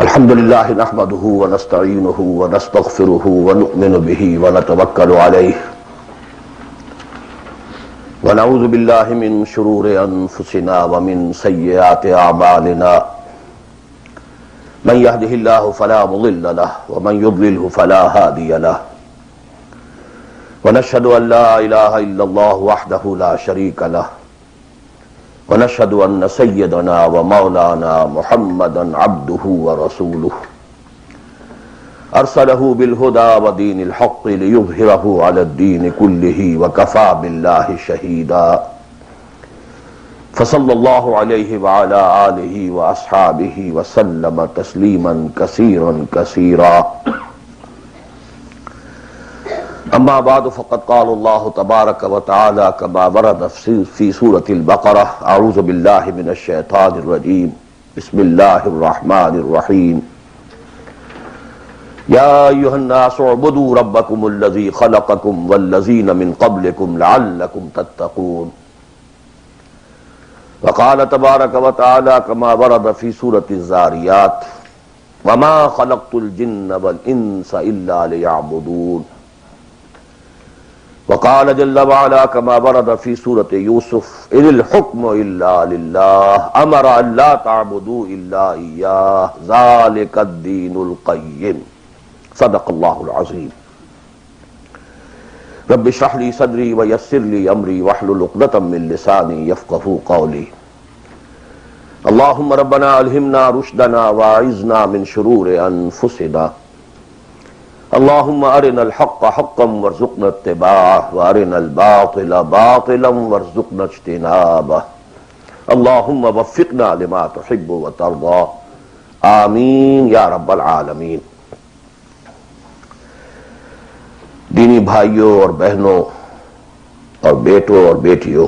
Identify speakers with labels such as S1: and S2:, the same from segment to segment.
S1: الحمد لله نحمده ونستعينه ونستغفره ونؤمن به ونتوكل عليه ونعوذ بالله من شرور أنفسنا ومن سيئات أعمالنا من يهده الله فلا مضل له ومن يضلله فلا هادي له ونشهد أن لا إله إلا الله وحده لا شريك له ونشهد أن سيدنا ومولانا محمدا عبده ورسوله أرسله بالهدى ودين الحق ليظهره على الدين كله وكفى بالله شهيدا فصلى الله عليه وعلى آله وأصحابه وسلم تسليما كثيرا كثيرا اما بعد فقد قال الله تبارك وتعالى كما ورد في سورة البقرة اعوذ بالله من الشيطان الرجيم بسم الله الرحمن الرحيم يا ايها الناس اعبدوا ربكم الذي خلقكم والذين من قبلكم لعلكم تتقون وقال تبارك وتعالى كما ورد في سورة الذاريات وما خلقت الجن والانس الا ليعبدون وقال جل وعلا كما ورد في سورة يوسف إن الحكم إلا لله أمر أن لا تعبدوا إلا إياه ذلك الدين القيم صدق الله العظيم رب اشرح لي صدري ويسر لي أمري واحلل عقدة من لساني يفقهوا قولي اللهم ربنا ألهمنا رشدنا واعذنا من شرور أنفسنا اللهم ارنا الحق حقا وارزقنا اتباعه وارنا الباطل باطلا وارزقنا اجتنابه اللهم وفقنا لما تحب وترضى آمین یا رب العالمین۔ دینی بھائیوں اور بہنوں اور بیٹوں اور بیٹیوں،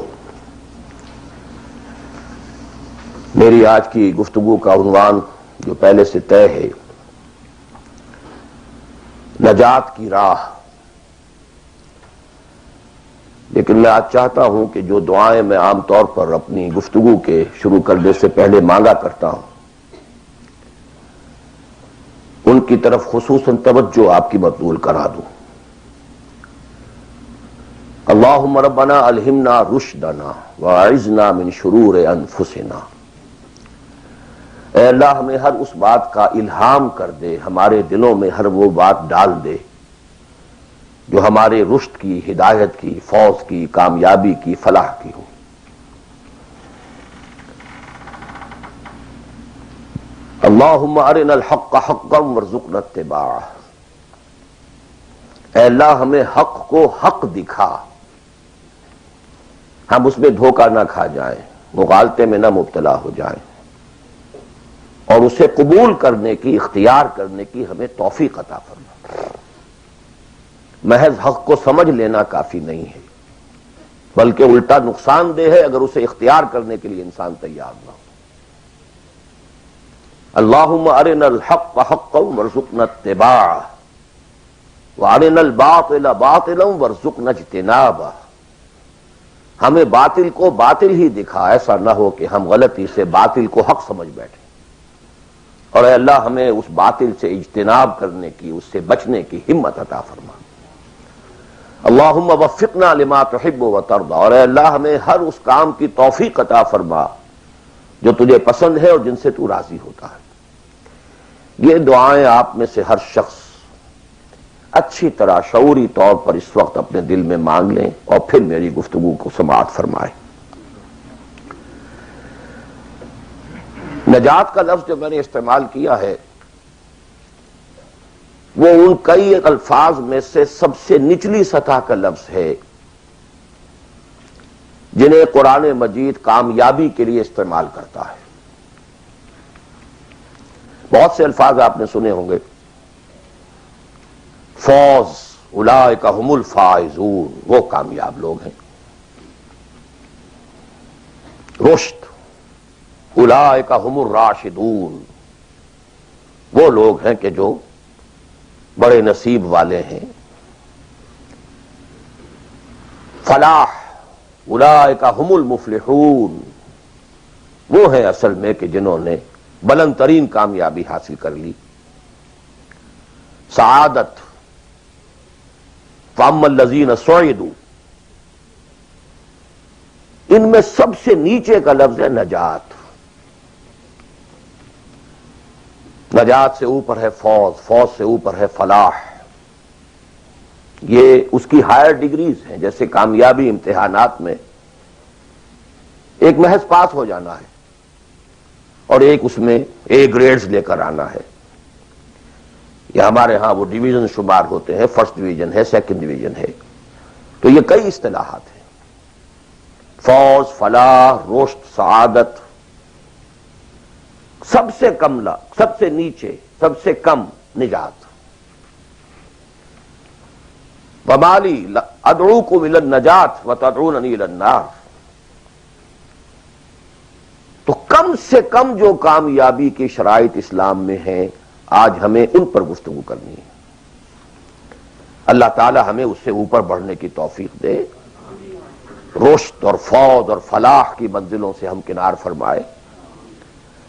S1: میری آج کی گفتگو کا عنوان جو پہلے سے طے ہے، نجات کی راہ، لیکن میں آج چاہتا ہوں کہ جو دعائیں میں عام طور پر اپنی گفتگو کے شروع کرنے سے پہلے مانگا کرتا ہوں ان کی طرف خصوصاً توجہ آپ کی مبذول کرا دوں۔ اللہم ربنا الہمنا رشدنا واعذنا من شرور انفسنا، اے اللہ ہمیں ہر اس بات کا الہام کر دے، ہمارے دلوں میں ہر وہ بات ڈال دے جو ہمارے رشد کی، ہدایت کی، فوز کی، کامیابی کی، فلاح کی ہو۔ اللہم ارنا الحق حقا وارزقنا اتباعہ، اے اللہ ہمیں حق کو حق دکھا، ہم اس میں دھوکہ نہ کھا جائیں، مغالطے میں نہ مبتلا ہو جائیں، اور اسے قبول کرنے کی، اختیار کرنے کی ہمیں توفیق عطا فرما۔ محض حق کو سمجھ لینا کافی نہیں ہے، بلکہ الٹا نقصان دہ ہے اگر اسے اختیار کرنے کے لیے انسان تیار نہ ہو۔ اللہم ارنا الحق حقا وارزقنا اتباعہ وارنا الباطل باطلا وارزقنا اجتنابہ، ہمیں باطل کو باطل ہی دکھا، ایسا نہ ہو کہ ہم غلطی سے باطل کو حق سمجھ بیٹھیں، اور اے اللہ ہمیں اس باطل سے اجتناب کرنے کی، اس سے بچنے کی ہمت عطا فرما۔ اللہم وفقنا لما تحب وترضى، اور اے اللہ ہمیں ہر اس کام کی توفیق عطا فرما جو تجھے پسند ہے اور جن سے تو راضی ہوتا ہے۔ یہ دعائیں آپ میں سے ہر شخص اچھی طرح شعوری طور پر اس وقت اپنے دل میں مانگ لیں اور پھر میری گفتگو کو سماعت فرمائیں۔ نجات کا لفظ جو میں نے استعمال کیا ہے وہ ان کئی الفاظ میں سے سب سے نچلی سطح کا لفظ ہے جنہیں قرآن مجید کامیابی کے لیے استعمال کرتا ہے۔ بہت سے الفاظ آپ نے سنے ہوں گے، فوز، اولئک ھم الفائزون، وہ کامیاب لوگ ہیں۔ رشد، اولئک ھم الراشدون، وہ لوگ ہیں کہ جو بڑے نصیب والے ہیں۔ فلاح، اولئک ھم المفلحون، وہ ہیں اصل میں کہ جنہوں نے بلند ترین کامیابی حاصل کر لی. سعادت. فَأَمَّا الَّذِينَ سُعِدُوا، ان میں سب سے نیچے کا لفظ ہے نجات. نجات سے اوپر ہے فوز، فوز سے اوپر ہے فلاح. یہ اس کی ہائر ڈگریز ہیں. جیسے کامیابی امتحانات میں ایک محض پاس ہو جانا ہے اور ایک اس میں اے گریڈز لے کر آنا ہے. یہ ہمارے ہاں وہ ڈویژن شمار ہوتے ہیں، فرسٹ ڈویژن ہے، سیکنڈ ڈویژن ہے. تو یہ کئی اصطلاحات ہیں. فوز، فلاح، رشد، سعادت. سب سے کم سب سے نیچے، سب سے کم نجات. وَمَالِي أَدْعُوكُمْ إِلَى النَّجَاةِ وَتَدْعُونَنِي إِلَى النَّارِ. تو کم سے کم جو کامیابی کی شرائط اسلام میں ہیں، آج ہمیں ان پر گفتگو کرنی ہے. اللہ تعالی ہمیں اس سے اوپر بڑھنے کی توفیق دے، رشد اور فوز اور فلاح کی منزلوں سے ہم کنار فرمائے.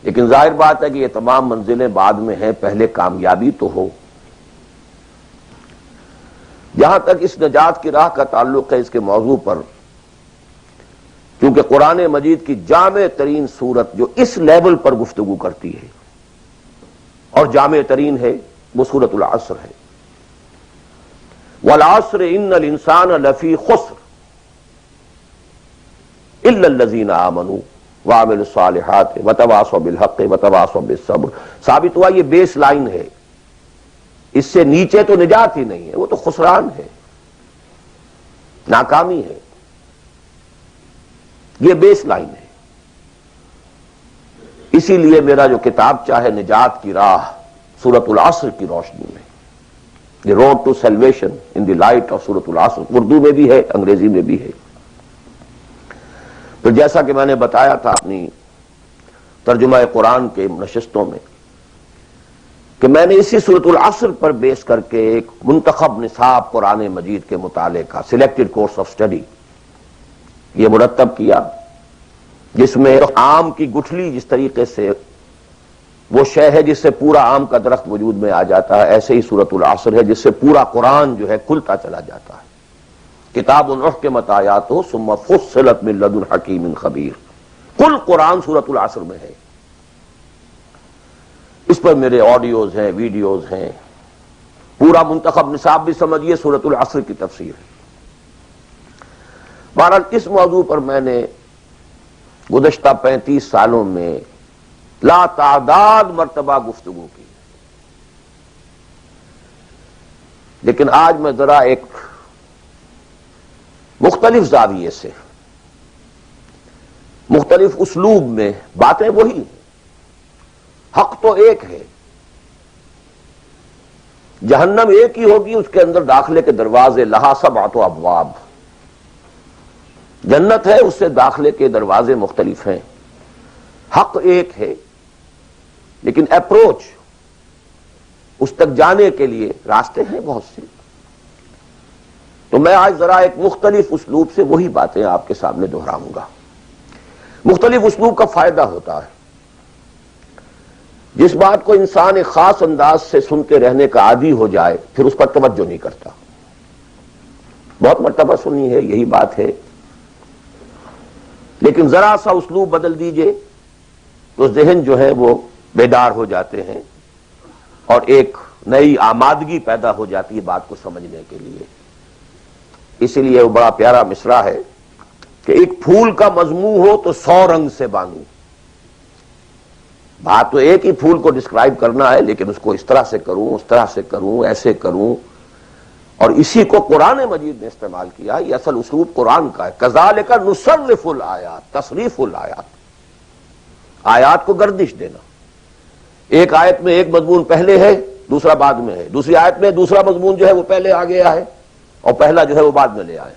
S1: لیکن ظاہر بات ہے کہ یہ تمام منزلیں بعد میں ہیں، پہلے کامیابی تو ہو. جہاں تک اس نجات کی راہ کا تعلق ہے، اس کے موضوع پر کیونکہ قرآن مجید کی جامع ترین سورت جو اس لیول پر گفتگو کرتی ہے اور جامع ترین ہے، وہ سورۃ العصر ہے. والعصر ان الانسان لفی خسر الا الذین آمنوا وعملوا الصالحات وتواصوا بالحق وتواصوا بالصبر. ثابت ہوا یہ بیس لائن ہے، اس سے نیچے تو نجات ہی نہیں ہے، وہ تو خسران ہے، ناکامی ہے. یہ بیس لائن ہے. اسی لیے میرا جو کتاب چاہے نجات کی راہ سورۃ العصر کی روشنی میں، the road to salvation in the light of سورۃ العصر، اردو میں بھی ہے، انگریزی میں بھی ہے. تو جیسا کہ میں نے بتایا تھا اپنی ترجمہ قرآن کے نشستوں میں کہ میں نے اسی سورۃ العصر پر بیس کر کے ایک منتخب نصاب قرآن مجید کے مطالعے کا سلیکٹڈ کورس آف اسٹڈی یہ مرتب کیا، جس میں آم کی گٹھلی جس طریقے سے وہ شے ہے جس سے پورا آم کا درخت وجود میں آ جاتا ہے، ایسے ہی سورۃ العصر ہے جس سے پورا قرآن جو ہے کھلتا چلا جاتا ہے. کتاب احکمت آیاتہ ثم فصلت من لدن حکیم خبیر. کل قرآن سورۃ العصر میں ہے. اس پر میرے آڈیوز ہیں، ویڈیوز ہیں. پورا منتخب نصاب بھی سمجھیے سورۃ العصر کی تفسیر ہے. بہرحال اس موضوع پر میں نے گزشتہ 35 سالوں میں لا تعداد مرتبہ گفتگو کی، لیکن آج میں ذرا ایک مختلف زاویے سے، مختلف اسلوب میں، باتیں وہی، حق تو ایک ہے، جہنم ایک ہی ہوگی، اس کے اندر داخلے کے دروازے لہا سبعۃ ابواب. جنت ہے، اس سے داخلے کے دروازے مختلف ہیں. حق ایک ہے، لیکن اپروچ، اس تک جانے کے لیے راستے ہیں بہت سے. تو میں آج ذرا ایک مختلف اسلوب سے وہی باتیں آپ کے سامنے دہراؤں گا. مختلف اسلوب کا فائدہ ہوتا ہے. جس بات کو انسان ایک خاص انداز سے سنتے رہنے کا عادی ہو جائے پھر اس پر توجہ نہیں کرتا. بہت مرتبہ سنی ہے، یہی بات ہے، لیکن ذرا سا اسلوب بدل دیجئے تو ذہن جو ہے وہ بیدار ہو جاتے ہیں اور ایک نئی آمادگی پیدا ہو جاتی ہے بات کو سمجھنے کے لیے. اسی لیے وہ بڑا پیارا مصرع ہے کہ ایک پھول کا مضمون ہو تو 100 رنگ سے بانگو. بات تو ایک ہی پھول کو ڈسکرائب کرنا ہے، لیکن اس کو اس طرح سے کروں، اس طرح سے کروں، ایسے کروں. اور اسی کو قرآن مجید نے استعمال کیا. یہ اصل اسلوب قرآن کا ہے. کذالک نصرف الآیات، تصریف الآیات، آیات کو گردش دینا. ایک آیت میں ایک مضمون پہلے ہے، دوسرا بعد میں ہے. دوسری آیت میں دوسرا مضمون جو ہے وہ پہلے آ گیا ہے اور پہلا جو ہے وہ بعد میں لے آئے.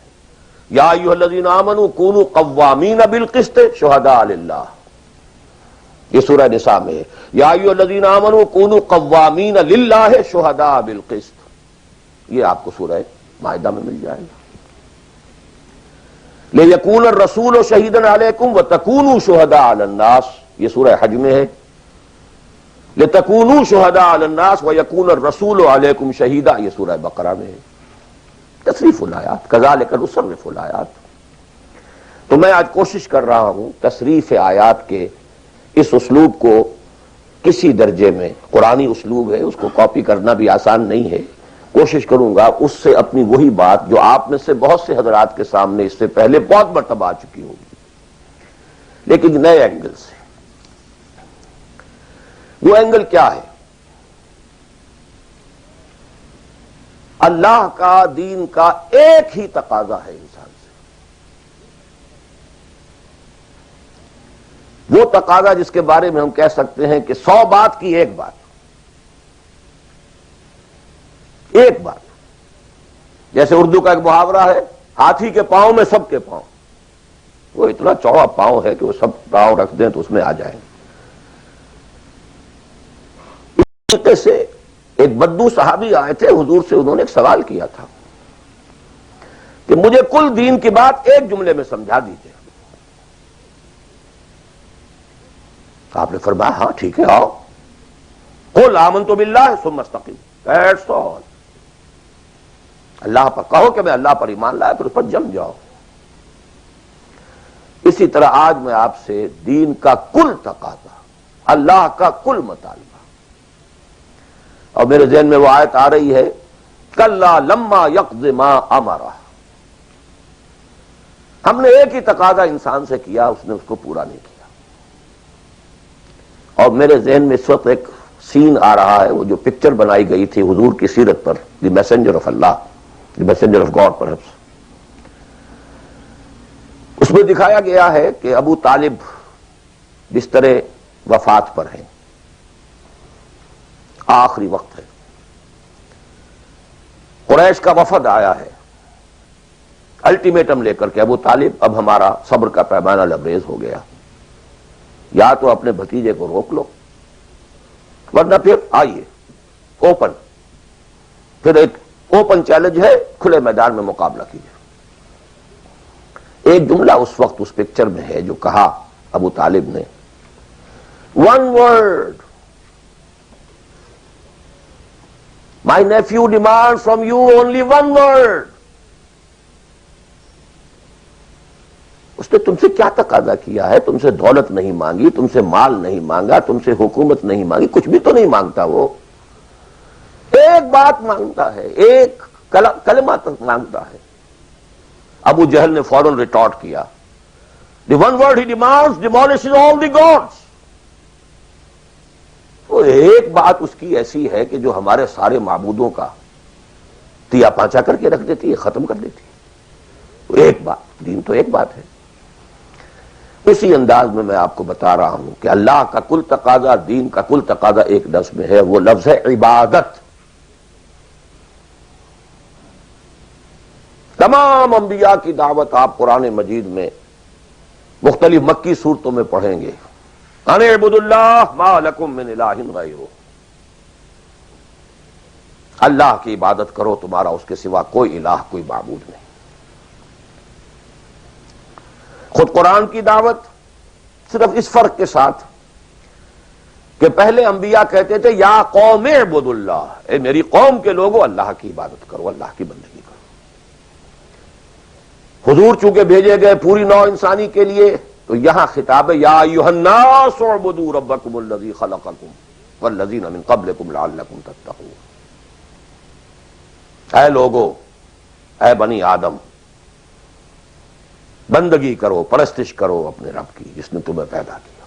S1: یا ایھا الذین آمنوا کونوا قوامین بالقسط شہداء للہ، یہ سورہ نساء میں ہے. یا ایھا الذین آمنوا کونوا قوامین للہ شہداء بالقسط، یہ آپ کو سورہ مائدہ میں مل جائے گا. لِیَکُونَ الرَّسُولُ شَہِیدًا عَلَیکُمْ وَتَکُونُوا شُہَدَاءَ عَلَى النَّاسِ، یہ سورہ حج میں ہے. لِتَكُونُوا شُهَدَاءَ عَلَى النَّاسِ وَيَكُونَ الرَّسُولُ عَلَيْكُمْ شَهِيدًا، یہ سورہ بقرہ میں ہے تصریف الآیات، كَذَلِكَ نُصَرِّفُ الْآيَاتِ۔ تو میں آج کوشش کر رہا ہوں تصریف آیات کے اس اسلوب کو کسی درجے میں، قرآنی اسلوب ہے، اس کو کاپی کرنا بھی آسان نہیں ہے، کوشش کروں گا اس سے اپنی وہی بات جو آپ میں سے بہت سے حضرات کے سامنے اس سے پہلے بہت مرتبہ آ چکی ہوگی، لیکن نئے اینگل سے۔ وہ اینگل کیا ہے؟ اللہ کا دین کا ایک ہی تقاضا ہے انسان سے، وہ تقاضا جس کے بارے میں ہم کہہ سکتے ہیں کہ 100 بات کی ایک بات، ایک بات۔ جیسے اردو کا ایک محاورہ ہے، ہاتھی کے پاؤں میں سب کے پاؤں، وہ اتنا چوڑا پاؤں ہے کہ وہ سب پاؤں رکھ دیں تو اس میں آ جائیں۔ اس طریقے سے ایک بدو صحابی آئے تھے حضور سے، انہوں نے ایک سوال کیا تھا کہ مجھے کل دین کی بات ایک جملے میں سمجھا دیجیے۔ آپ نے فرمایا ہاں ٹھیک ہے، آؤ، قل آمنت باللہ ثم استقم، دیٹس آل۔ اللہ پر کہو کہ میں اللہ پر ایمان لایا، پھر اس پر جم جاؤ۔ اسی طرح آج میں آپ سے دین کا کل تقاضا، اللہ کا کل مطالبہ، اور میرے ذہن میں وہ آیت آ رہی ہے کلا لما یقض ما امرہ، ہم نے ایک ہی تقاضا انسان سے کیا، اس نے اس کو پورا نہیں کیا۔ اور میرے ذہن میں اس وقت ایک سین آ رہا ہے، وہ جو پکچر بنائی گئی تھی حضور کی سیرت پر، the messenger of Allah, the messenger of God perhaps, اس میں دکھایا گیا ہے کہ ابو طالب بستر وفات پر ہیں، آخری وقت ہے، قریش کا وفد آیا ہے الٹیمیٹم لے کر کے، ابو طالب اب ہمارا صبر کا پیمانہ لبریز ہو گیا، یا تو اپنے بھتیجے کو روک لو ورنہ پھر آئیے اوپن، پھر ایک اوپن چیلنج ہے، کھلے میدان میں مقابلہ کیجیے۔ ایک جملہ اس وقت اس پکچر میں ہے جو کہا ابو طالب نے، one word, my nephew demands from you only one word۔ اس نے تم سے کیا تقاضا کیا ہے؟ تم سے دولت نہیں مانگی، تم سے مال نہیں مانگا، تم سے حکومت نہیں مانگی، کچھ بھی تو نہیں مانگتا، وہ ایک بات مانگتا ہے، ایک کلمہ تک مانگتا ہے۔ ابو جہل نے فوراً ریٹارٹ کیا، the one word he demands demolishes all the gods۔ وہ ایک بات اس کی ایسی ہے کہ جو ہمارے سارے معبودوں کا تیا پانچا کر کے رکھ دیتی ہے، ختم کر دیتی ہے۔ وہ ایک بات، دین تو ایک بات ہے۔ اسی انداز میں آپ کو بتا رہا ہوں کہ اللہ کا کل تقاضا، دین کا کل تقاضا ایک لفظ میں ہے، وہ لفظ ہے عبادت۔ تمام انبیاء کی دعوت آپ قرآن مجید میں مختلف مکی صورتوں میں پڑھیں گے، ان اعبدوا اللہ ما لکم من الہ غیرہ، اللہ کی عبادت کرو، تمہارا اس کے سوا کوئی الہ، کوئی معبود نہیں۔ خود قرآن کی دعوت صرف اس فرق کے ساتھ کہ پہلے انبیاء کہتے تھے یا قوم اعبدوا اللہ، اے میری قوم کے لوگوں اللہ کی عبادت کرو، اللہ کی بندگی کرو۔ حضور چونکہ بھیجے گئے پوری نوع انسانی کے لیے، تو یہاں خطاب ہے یا ایھا الناس اعبدوا ربکم الذی خلقکم والذین من قبلکم لعلکم تتقون۔ اے لوگو، اے بنی آدم، بندگی کرو، پرستش کرو اپنے رب کی جس نے تمہیں پیدا کیا۔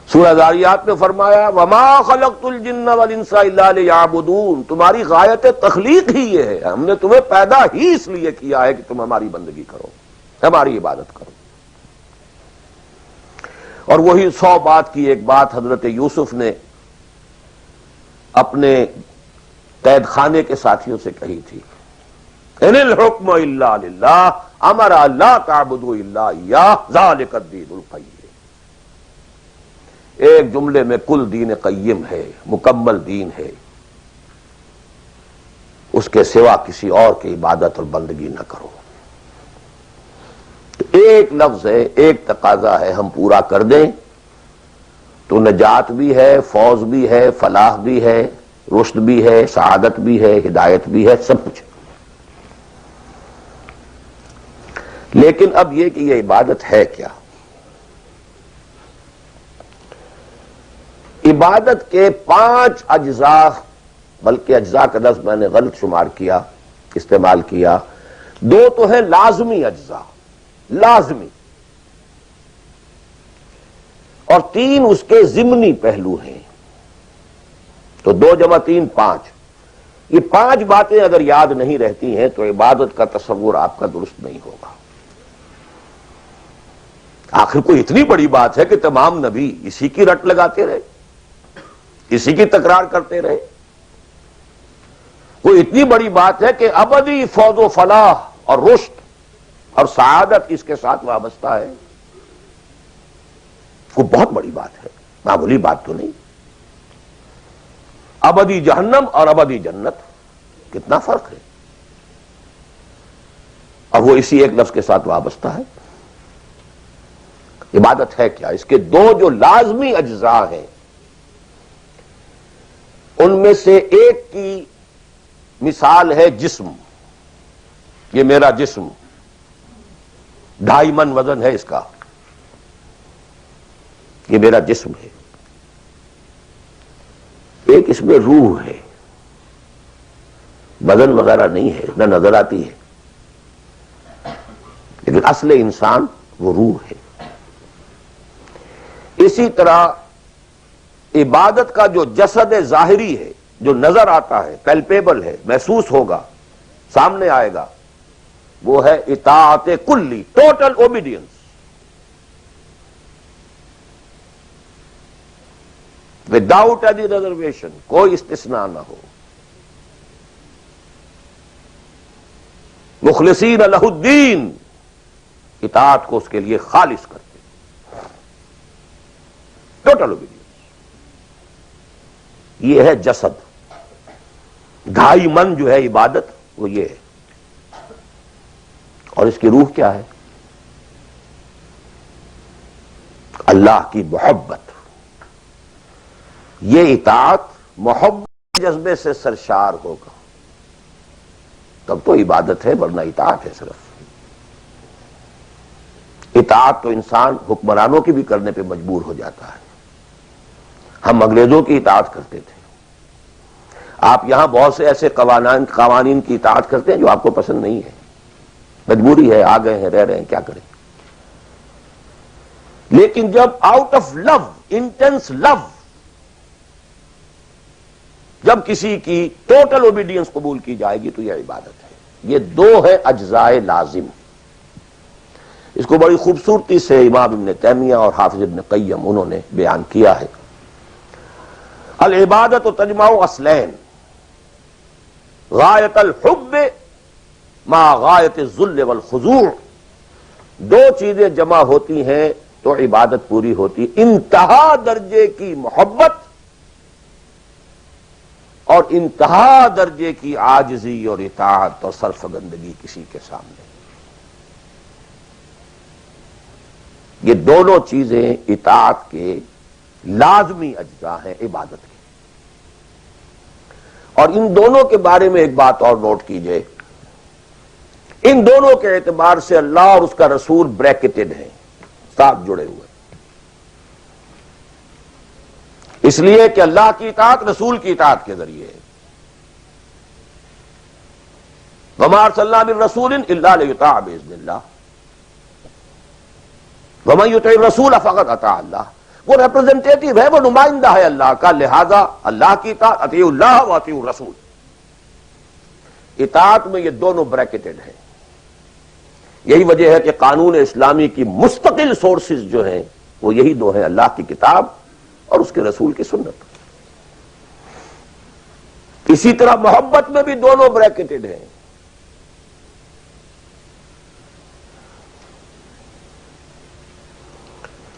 S1: سورہ ذاریات میں فرمایا وما خلقت الجن والانس الا لیعبدون، تمہاری غایت تخلیق ہی یہ ہے، ہم نے تمہیں پیدا ہی اس لیے کیا ہے کہ تم ہماری بندگی کرو، ہماری عبادت کرو۔ اور وہی 100 بات کی ایک بات حضرت یوسف نے اپنے قید خانے کے ساتھیوں سے کہی تھی، ان الحکم الا للہ امر لا تعبدوا الا ایاہ ذلک الدین القیم۔ ایک جملے میں کل دین قیم ہے، مکمل دین ہے، اس کے سوا کسی اور کی عبادت اور بندگی نہ کرو۔ تو ایک لفظ ہے، ایک تقاضا ہے، ہم پورا کر دیں تو نجات بھی ہے، فوز بھی ہے، فلاح بھی ہے، رشد بھی ہے، سعادت بھی ہے، ہدایت بھی ہے، سب کچھ. لیکن اب یہ کہ یہ عبادت ہے کیا؟ عبادت کے 5 اجزاء، بلکہ اجزاء کا لفظ میں نے غلط شمار کیا، استعمال کیا. 2 تو ہیں لازمی اجزاء، لازمی، اور 3 اس کے ضمنی پہلو ہیں. تو 2 × 3 5. یہ 5 باتیں اگر یاد نہیں رہتی ہیں تو عبادت کا تصور آپ کا درست نہیں ہوگا. آخر کوئی اتنی بڑی بات ہے کہ تمام نبی اسی کی رٹ لگاتے رہے، اسی کی تکرار کرتے رہے. کوئی اتنی بڑی بات ہے کہ ابدی فوز و فلاح اور رشد اور سعادت اس کے ساتھ وابستہ ہے. کوئی بہت بڑی بات ہے، معمولی بات تو نہیں. ابدی جہنم اور ابدی جنت، کتنا فرق ہے، اور وہ اسی ایک لفظ کے ساتھ وابستہ ہے. عبادت ہے کیا؟ اس کے 2 جو لازمی اجزاء ہیں، ان میں سے ایک کی مثال ہے جسم. یہ میرا جسم 2.5 من وزن ہے اس کا، یہ میرا جسم ہے. ایک اس میں روح ہے، بدن وغیرہ نہیں ہے، نہ نظر آتی ہے، لیکن اصل انسان وہ روح ہے. اسی طرح عبادت کا جو جسد ظاہری ہے، جو نظر آتا ہے، پیلپیبل ہے، محسوس ہوگا، سامنے آئے گا، وہ ہے اطاعت کلی، total obedience. Without any reservation, کوئی استثناء نہ ہو. مخلصین لہ الدین، اطاعت کو اس کے لیے خالص کرتے، ٹوٹل اوبیڈینس. یہ ہے جسد. 2.5 من جو ہے عبادت، وہ یہ ہے. اور اس کی روح کیا ہے؟ اللہ کی محبت. یہ اطاعت محبت جذبے سے سرشار ہوگا تب تو عبادت ہے، ورنہ اطاعت ہے صرف. اطاعت تو انسان حکمرانوں کی بھی کرنے پہ مجبور ہو جاتا ہے. ہم انگریزوں کی اطاعت کرتے تھے، آپ یہاں بہت سے ایسے قوانین کی اطاعت کرتے ہیں جو آپ کو پسند نہیں ہے، مجبوری ہے، آ گئے ہیں، رہ رہے ہیں، کیا کریں. لیکن جب آؤٹ آف لو، انٹینس لو، جب کسی کی ٹوٹل اوبیڈینس قبول کی جائے گی تو یہ عبادت ہے. یہ 2 ہے اجزاء لازم. اس کو بڑی خوبصورتی سے امام ابن تیمیہ اور حافظ ابن قیم انہوں نے بیان کیا ہے. العبادت تجمع اصلین، غایت الحب مع غایت الذل والخضوع. 2 چیزیں جمع ہوتی ہیں تو عبادت پوری ہوتی. انتہا درجے کی محبت اور انتہا درجے کی عاجزی اور اطاعت اور سرفگندگی کسی کے سامنے. یہ دونوں چیزیں اطاعت کے لازمی اجزاء ہیں عبادت کے. اور ان دونوں کے بارے میں ایک بات اور نوٹ کیجئے، ان دونوں کے اعتبار سے اللہ اور اس کا رسول بریکٹڈ ہیں، ساتھ جڑے ہوئے. اس لیے کہ اللہ کی اطاعت رسول کی اطاعت کے ذریعے ہے. وَمَا أَرْسَلْنَا مِن رَّسُولٍ إِلَّا لِيُطَاعَ بِإِذْنِ اللَّهِ وَمَن يُطِعِ الرَّسُولَ فَقَدْ أَطَاعَ اللَّهَ. وہ ریپرزنٹیٹو ہے، وہ نمائندہ ہے اللہ کا، لہذا اللہ کی اطاعت، اطیعوا اللہ واطیعوا الرسول. اطاعت میں یہ دونوں بریکٹڈ ہیں. یہی وجہ ہے کہ قانون اسلامی کی مستقل سورسز جو ہیں وہ یہی 2 ہیں، اللہ کی کتاب اور اس کے رسول کی سنت. اسی طرح محبت میں بھی دونوں بریکٹڈ ہیں.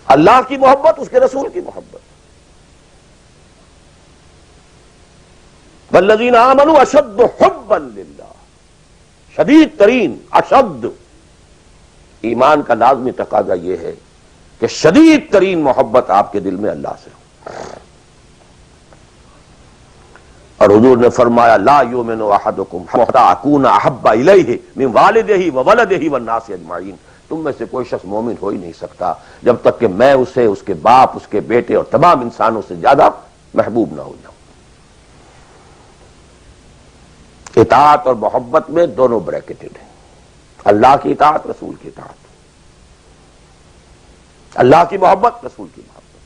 S1: اللہ کی محبت، اس کے رسول کی محبت. والذین آمنوا اشد حبا للہ، شدید ترین، اشد. ایمان کا لازمی تقاضا یہ ہے کہ شدید ترین محبت آپ کے دل میں اللہ سے ہو. اور حضور نے فرمایا لا یؤمن احدکم حتی اکون احب الیہ من والدہ وولدہ والناس اجمعین، تم میں سے کوئی شخص مومن ہو ہی نہیں سکتا جب تک کہ میں اسے اس کے باپ، اس کے بیٹے اور تمام انسانوں سے زیادہ محبوب نہ ہو جاؤں۔ اطاعت اور محبت میں دونوں بریکٹڈ ہیں، اللہ کی اطاعت، رسول کی اطاعت، اللہ کی محبت، رسول کی محبت۔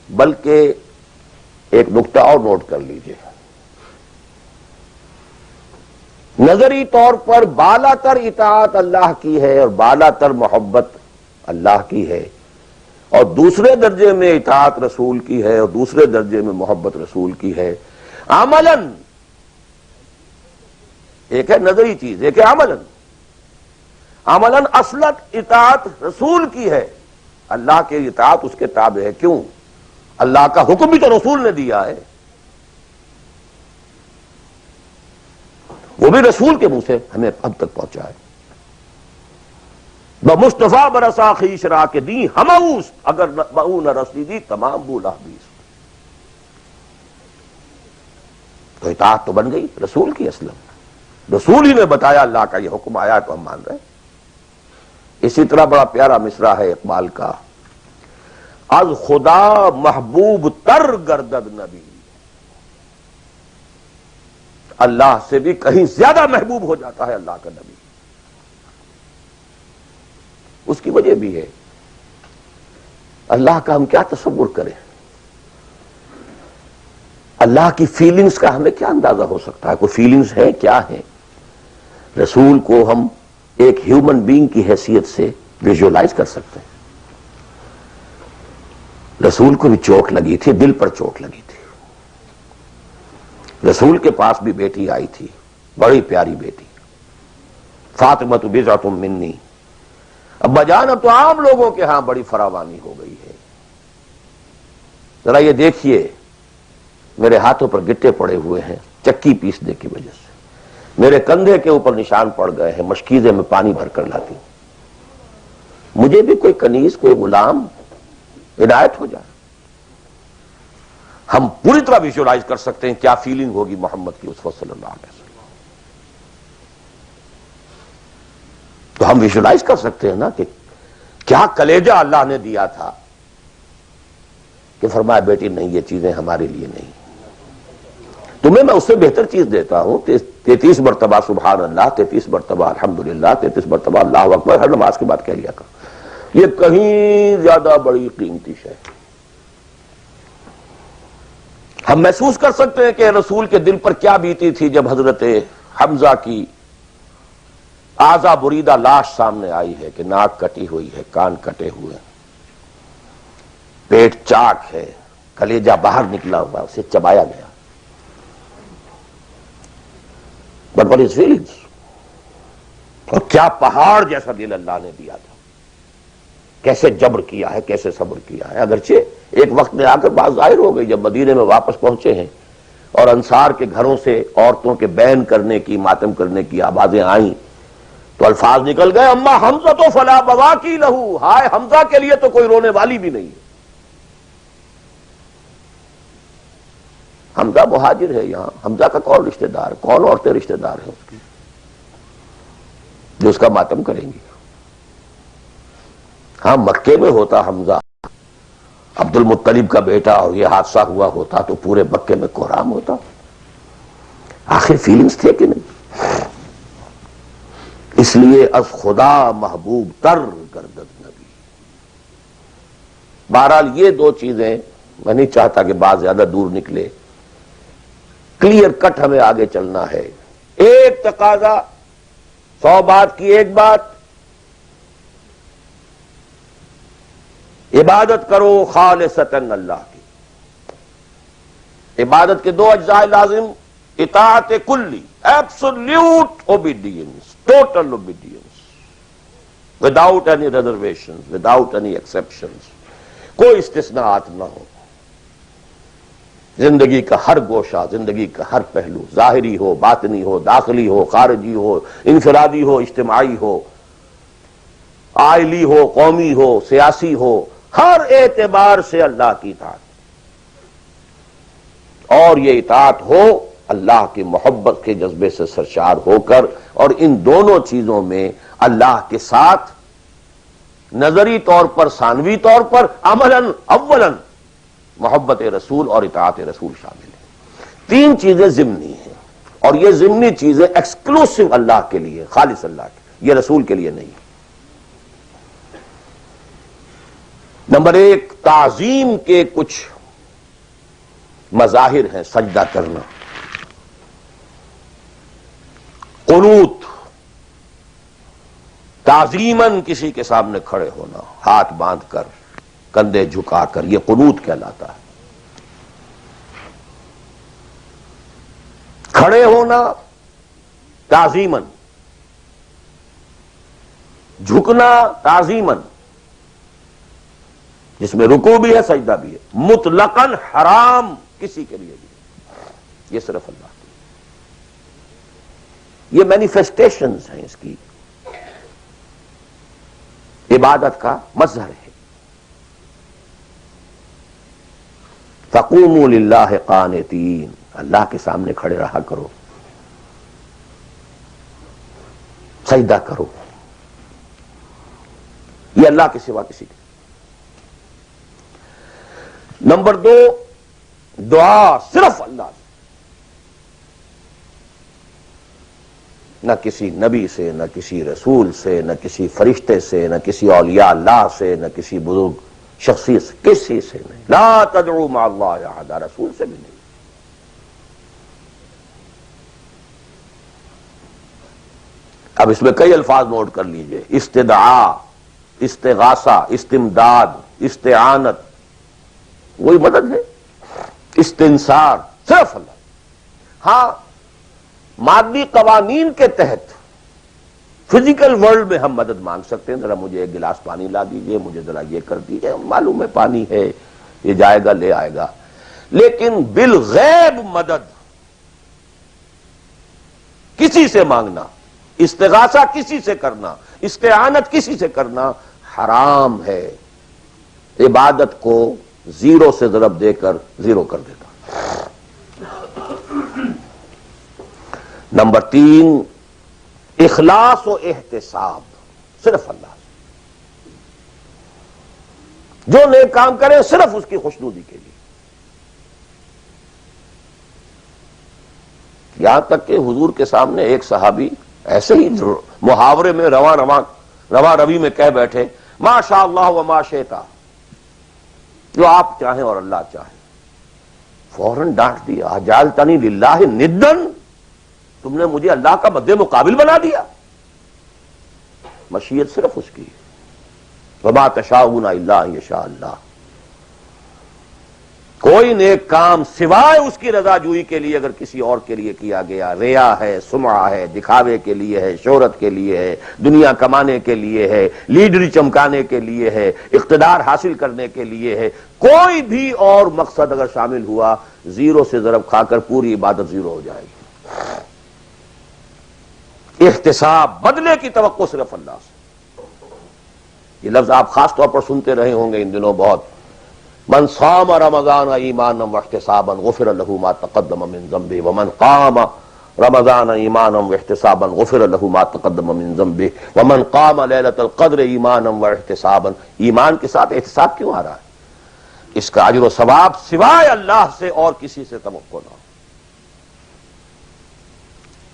S1: بلکہ ایک نقطہ اور نوٹ کر لیجئے، نظری طور پر بالا تر اطاعت اللہ کی ہے اور بالا تر محبت اللہ کی ہے، اور دوسرے درجے میں اطاعت رسول کی ہے اور دوسرے درجے میں محبت رسول کی ہے۔ عملاً ایک ہے نظری چیز، ایک ہے عملاً۔ عملاً اصلت اطاعت رسول کی ہے، اللہ کے اطاعت اس کے تابع ہے۔ کیوں؟ اللہ کا حکم بھی تو رسول نے دیا ہے، وہ بھی رسول کے منہ سے ہمیں اب تک پہنچا ہے۔ بمصطفیٰ برسا خیش را کے دی ہموست، اگر بہو نہ رسیدی تمام بولا بیس۔ تو اطاعت تو بن گئی رسول کی، اسلم رسول ہی نے بتایا، اللہ کا یہ حکم آیا تو ہم مان رہے ہیں۔ اسی طرح بڑا پیارا مصرع ہے اقبال کا، از خدا محبوب تر گردد نبی، اللہ سے بھی کہیں زیادہ محبوب ہو جاتا ہے اللہ کا نبی۔ اس کی وجہ بھی ہے، اللہ کا ہم کیا تصور کریں، اللہ کی فیلنگز کا ہمیں کیا اندازہ ہو سکتا ہے؟ کوئی فیلنگز ہے کیا ہے؟ رسول کو ہم ایک ہیومن بینگ کی حیثیت سے ویژولائز کر سکتے ہیں۔ رسول کو بھی چوٹ لگی تھی، دل پر چوٹ لگی تھی۔ رسول کے پاس بھی بیٹی آئی تھی، بڑی پیاری بیٹی، فاطمہ بضعۃ منی۔ ابا جان اب تو عام لوگوں کے ہاں بڑی فراوانی ہو گئی ہے، ذرا یہ دیکھیے میرے ہاتھوں پر گٹے پڑے ہوئے ہیں چکی پیسنے کی وجہ سے، میرے کندھے کے اوپر نشان پڑ گئے ہیں، مشکیزے میں پانی بھر کر لاتی ہوں، مجھے بھی کوئی کنیز، کوئی غلام عنایت ہو جائے۔ ہم پوری طرح ویژولائز کر سکتے ہیں کیا فیلنگ ہوگی محمد کی اس وقت صلی اللہ علیہ وسلم۔ تو ہم ویژولائز کر سکتے ہیں نا کہ کیا کلیجہ اللہ نے دیا تھا کہ فرمایا بیٹی نہیں، یہ چیزیں ہمارے لیے نہیں، تمہیں میں اس سے بہتر چیز دیتا ہوں۔ 33 مرتبہ سبحان اللہ، 33 مرتبہ الحمدللہ، 33 مرتبہ اللہ اکبر ہر نماز کے بعد کہہ لیا کرو، یہ کہیں زیادہ بڑی قیمتی شے۔ ہم محسوس کر سکتے ہیں کہ رسول کے دل پر کیا بیتی تھی جب حضرت حمزہ کی اعضا بریدہ لاش سامنے آئی ہے کہ ناک کٹی ہوئی ہے، کان کٹے ہوئے، پیٹ چاک ہے، کلیجہ باہر نکلا ہوا، اسے چبایا گیا۔ But what is feelings؟ اور کیا پہاڑ جیسا دل اللہ نے دیا تھا، کیسے جبر کیا ہے، کیسے صبر کیا ہے۔ اگرچہ ایک وقت میں آ کر بات ظاہر ہو گئی، جب مدینے میں واپس پہنچے ہیں اور انصار کے گھروں سے عورتوں کے بین کرنے کی، ماتم کرنے کی آوازیں آئیں تو الفاظ نکل گئے، اما حمزہ تو فلا بواکی لہو، ہائے حمزہ کے لیے تو کوئی رونے والی بھی نہیں ہے۔ حمزہ مہاجر ہے، یہاں حمزہ کا کون رشتہ دار، کون عورتیں رشتہ دار ہیں اس کی جو اس کا ماتم کریں گی؟ ہاں مکے میں ہوتا حمزہ، عبد المطلب کا بیٹا، اور یہ حادثہ ہوا ہوتا تو پورے مکے میں کوہرام ہوتا۔ آخر فیلنگز تھے کہ نہیں؟ اس لیے از خدا محبوب تر گردد نبی۔ بہرحال یہ دو چیزیں، میں نہیں چاہتا کہ بات زیادہ دور نکلے، کلیئر کٹ ہمیں آگے چلنا ہے۔ ایک تقاضا، 100 بات کی ایک بات، عبادت کرو خالصتاً اللہ کی۔ عبادت کے دو اجزاء لازم، اطاعت کلی، absolute obedience, total obedience, without any reservation, without any exceptions, کوئی استثناءات نہ ہو۔ زندگی کا ہر گوشہ، زندگی کا ہر پہلو، ظاہری ہو، باطنی ہو، داخلی ہو، خارجی ہو، انفرادی ہو، اجتماعی ہو، عائلی ہو، قومی ہو، سیاسی ہو، ہر اعتبار سے اللہ کی اطاعت۔ اور یہ اطاعت ہو اللہ کی محبت کے جذبے سے سرشار ہو کر، اور ان دونوں چیزوں میں اللہ کے ساتھ نظری طور پر، ثانوی طور پر، عملاً اولاً محبت رسول اور اطاعت رسول شامل ہے۔ تین چیزیں ضمنی ہیں، اور یہ ضمنی چیزیں ایکسکلوسیو اللہ کے لیے، خالص اللہ کے، یہ رسول کے لیے نہیں۔ نمبر ایک، تعظیم کے کچھ مظاہر ہیں، سجدہ کرنا، قنوت، تعظیماً کسی کے سامنے کھڑے ہونا، ہاتھ باندھ کر، کندھے جھکا کر، یہ قنوت کہلاتا ہے۔ کھڑے ہونا تعظیماً، جھکنا تعظیماً، جس میں رکوع بھی ہے سجدہ بھی ہے، مطلقاً حرام کسی کے لیے بھی، یہ صرف اللہ کے لیے۔ یہ مینیفیسٹیشنز ہیں اس کی، عبادت کا مظہر ہے۔ فَقُومُوا لِلَّهِ قَانِتِينَ، اللہ کے سامنے کھڑے رہا کرو، سجدہ کرو، یہ اللہ کے سوا کسی کے۔ نمبر دو، دعا صرف اللہ سے، نہ کسی نبی سے، نہ کسی رسول سے، نہ کسی فرشتے سے، نہ کسی اولیاء اللہ سے، نہ کسی بزرگ شخصیت سے، کسی سے نہیں۔ لا تدعو مع اللہ احدا، رسول سے بھی نہیں۔ اب اس میں کئی الفاظ نوٹ کر لیجئے، استدعاء، استغاثہ، استمداد، استعانت، وہی مدد ہے، استنصار، صرف اللہ۔ ہاں مادی قوانین کے تحت فزیکل ورلڈ میں ہم مدد مانگ سکتے ہیں، ذرا مجھے ایک گلاس پانی لا دیجئے، مجھے ذرا یہ کر دیجئے، معلوم ہے پانی ہے، یہ جائے گا لے آئے گا، لیکن بالغیب مدد کسی سے مانگنا، استغاثہ کسی سے کرنا، استعانت کسی سے کرنا حرام ہے، عبادت کو زیرو سے ضرب دے کر زیرو کر دیتا۔ نمبر تین، اخلاص و احتساب، صرف اللہ سے، جو نیک کام کرے صرف اس کی خوشنودی کے لیے۔ یہاں تک کہ حضور کے سامنے ایک صحابی ایسے ہی محاورے میں رواں روی میں کہہ بیٹھے، ما شاء اللہ و ما شئت، جو آپ چاہیں اور اللہ چاہے، فوراً ڈانٹ دیا، اجعلتنی للہ ندن، تم نے مجھے اللہ کا مد مقابل بنا دیا۔ مشیت صرف اس کی، وما تشاءون الا ان یشاء اللہ۔ کوئی نیک کام سوائے اس کی رضا جوئی کے لیے اگر کسی اور کے لیے کیا گیا، ریا ہے، سمعہ ہے، دکھاوے کے لیے ہے، شہرت کے لیے ہے، دنیا کمانے کے لیے ہے، لیڈری چمکانے کے لیے ہے، اقتدار حاصل کرنے کے لیے ہے، کوئی بھی اور مقصد اگر شامل ہوا، زیرو سے ضرب کھا کر پوری عبادت زیرو ہو جائے گی۔ احتساب، بدلے کی توقع صرف اللہ سے۔ یہ لفظ آپ خاص طور پر سنتے رہے ہوں گے ان دنوں بہت، من صام رمضان ایمانا واحتسابا غفر له ما تقدم من ذنبه ومن قام رمضان ایمانا واحتسابا غفر له ما تقدم من ذنبه ومن قام لیلۃ القدر ایمانا واحتسابا۔ ایمان کے ساتھ احتساب کیوں آ رہا ہے؟ اس کا اجر و ثواب سوائے اللہ سے اور کسی سے توقع نہ ہو۔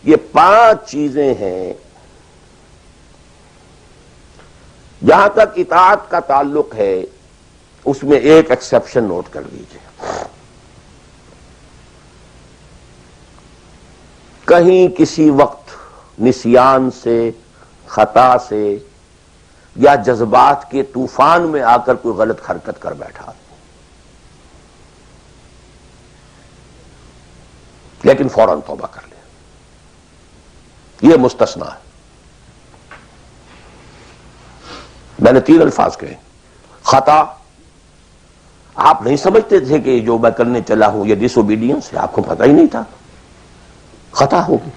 S1: یہ 5 چیزیں ہیں۔ جہاں تک اطاعت کا تعلق ہے اس میں ایک ایکسیپشن نوٹ کر لیجیے، کہیں کسی وقت نسیان سے، خطا سے یا جذبات کے طوفان میں آ کر کوئی غلط حرکت کر بیٹھا، لیکن فوراً توبہ کر لے، یہ مستثنا ہے۔ میں نے 3 الفاظ کہے، خطا، آپ نہیں سمجھتے تھے کہ جو میں کرنے چلا ہوں یہ ڈس اوبیڈینس ہے، آپ کو پتہ ہی نہیں تھا، خطا ہوگی۔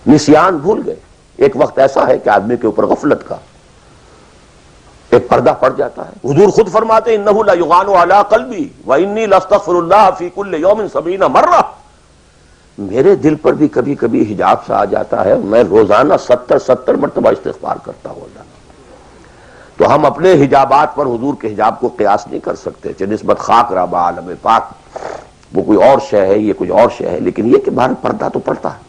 S1: نسیان، بھول گئے، ایک وقت ایسا ہے کہ آدمی کے اوپر غفلت کا، ایک پردہ پڑ جاتا ہے. حضور خود فرماتے ہیں انہ لیغان علی قلبی وانی لاستغفر اللہ فی کل یوم 70 مرہ. میرے دل پر بھی کبھی کبھی حجاب سا آ جاتا ہے، میں روزانہ 70 مرتبہ استغفار کرتا ہوں اللہ. تو ہم اپنے حجابات پر حضور کے حجاب کو قیاس نہیں کر سکتے کہ نسبت خاک ربا عالم پاک وہ کوئی اور شے ہے، یہ کوئی اور شے ہے. لیکن یہ کہ باہر پردہ تو پڑتا ہے،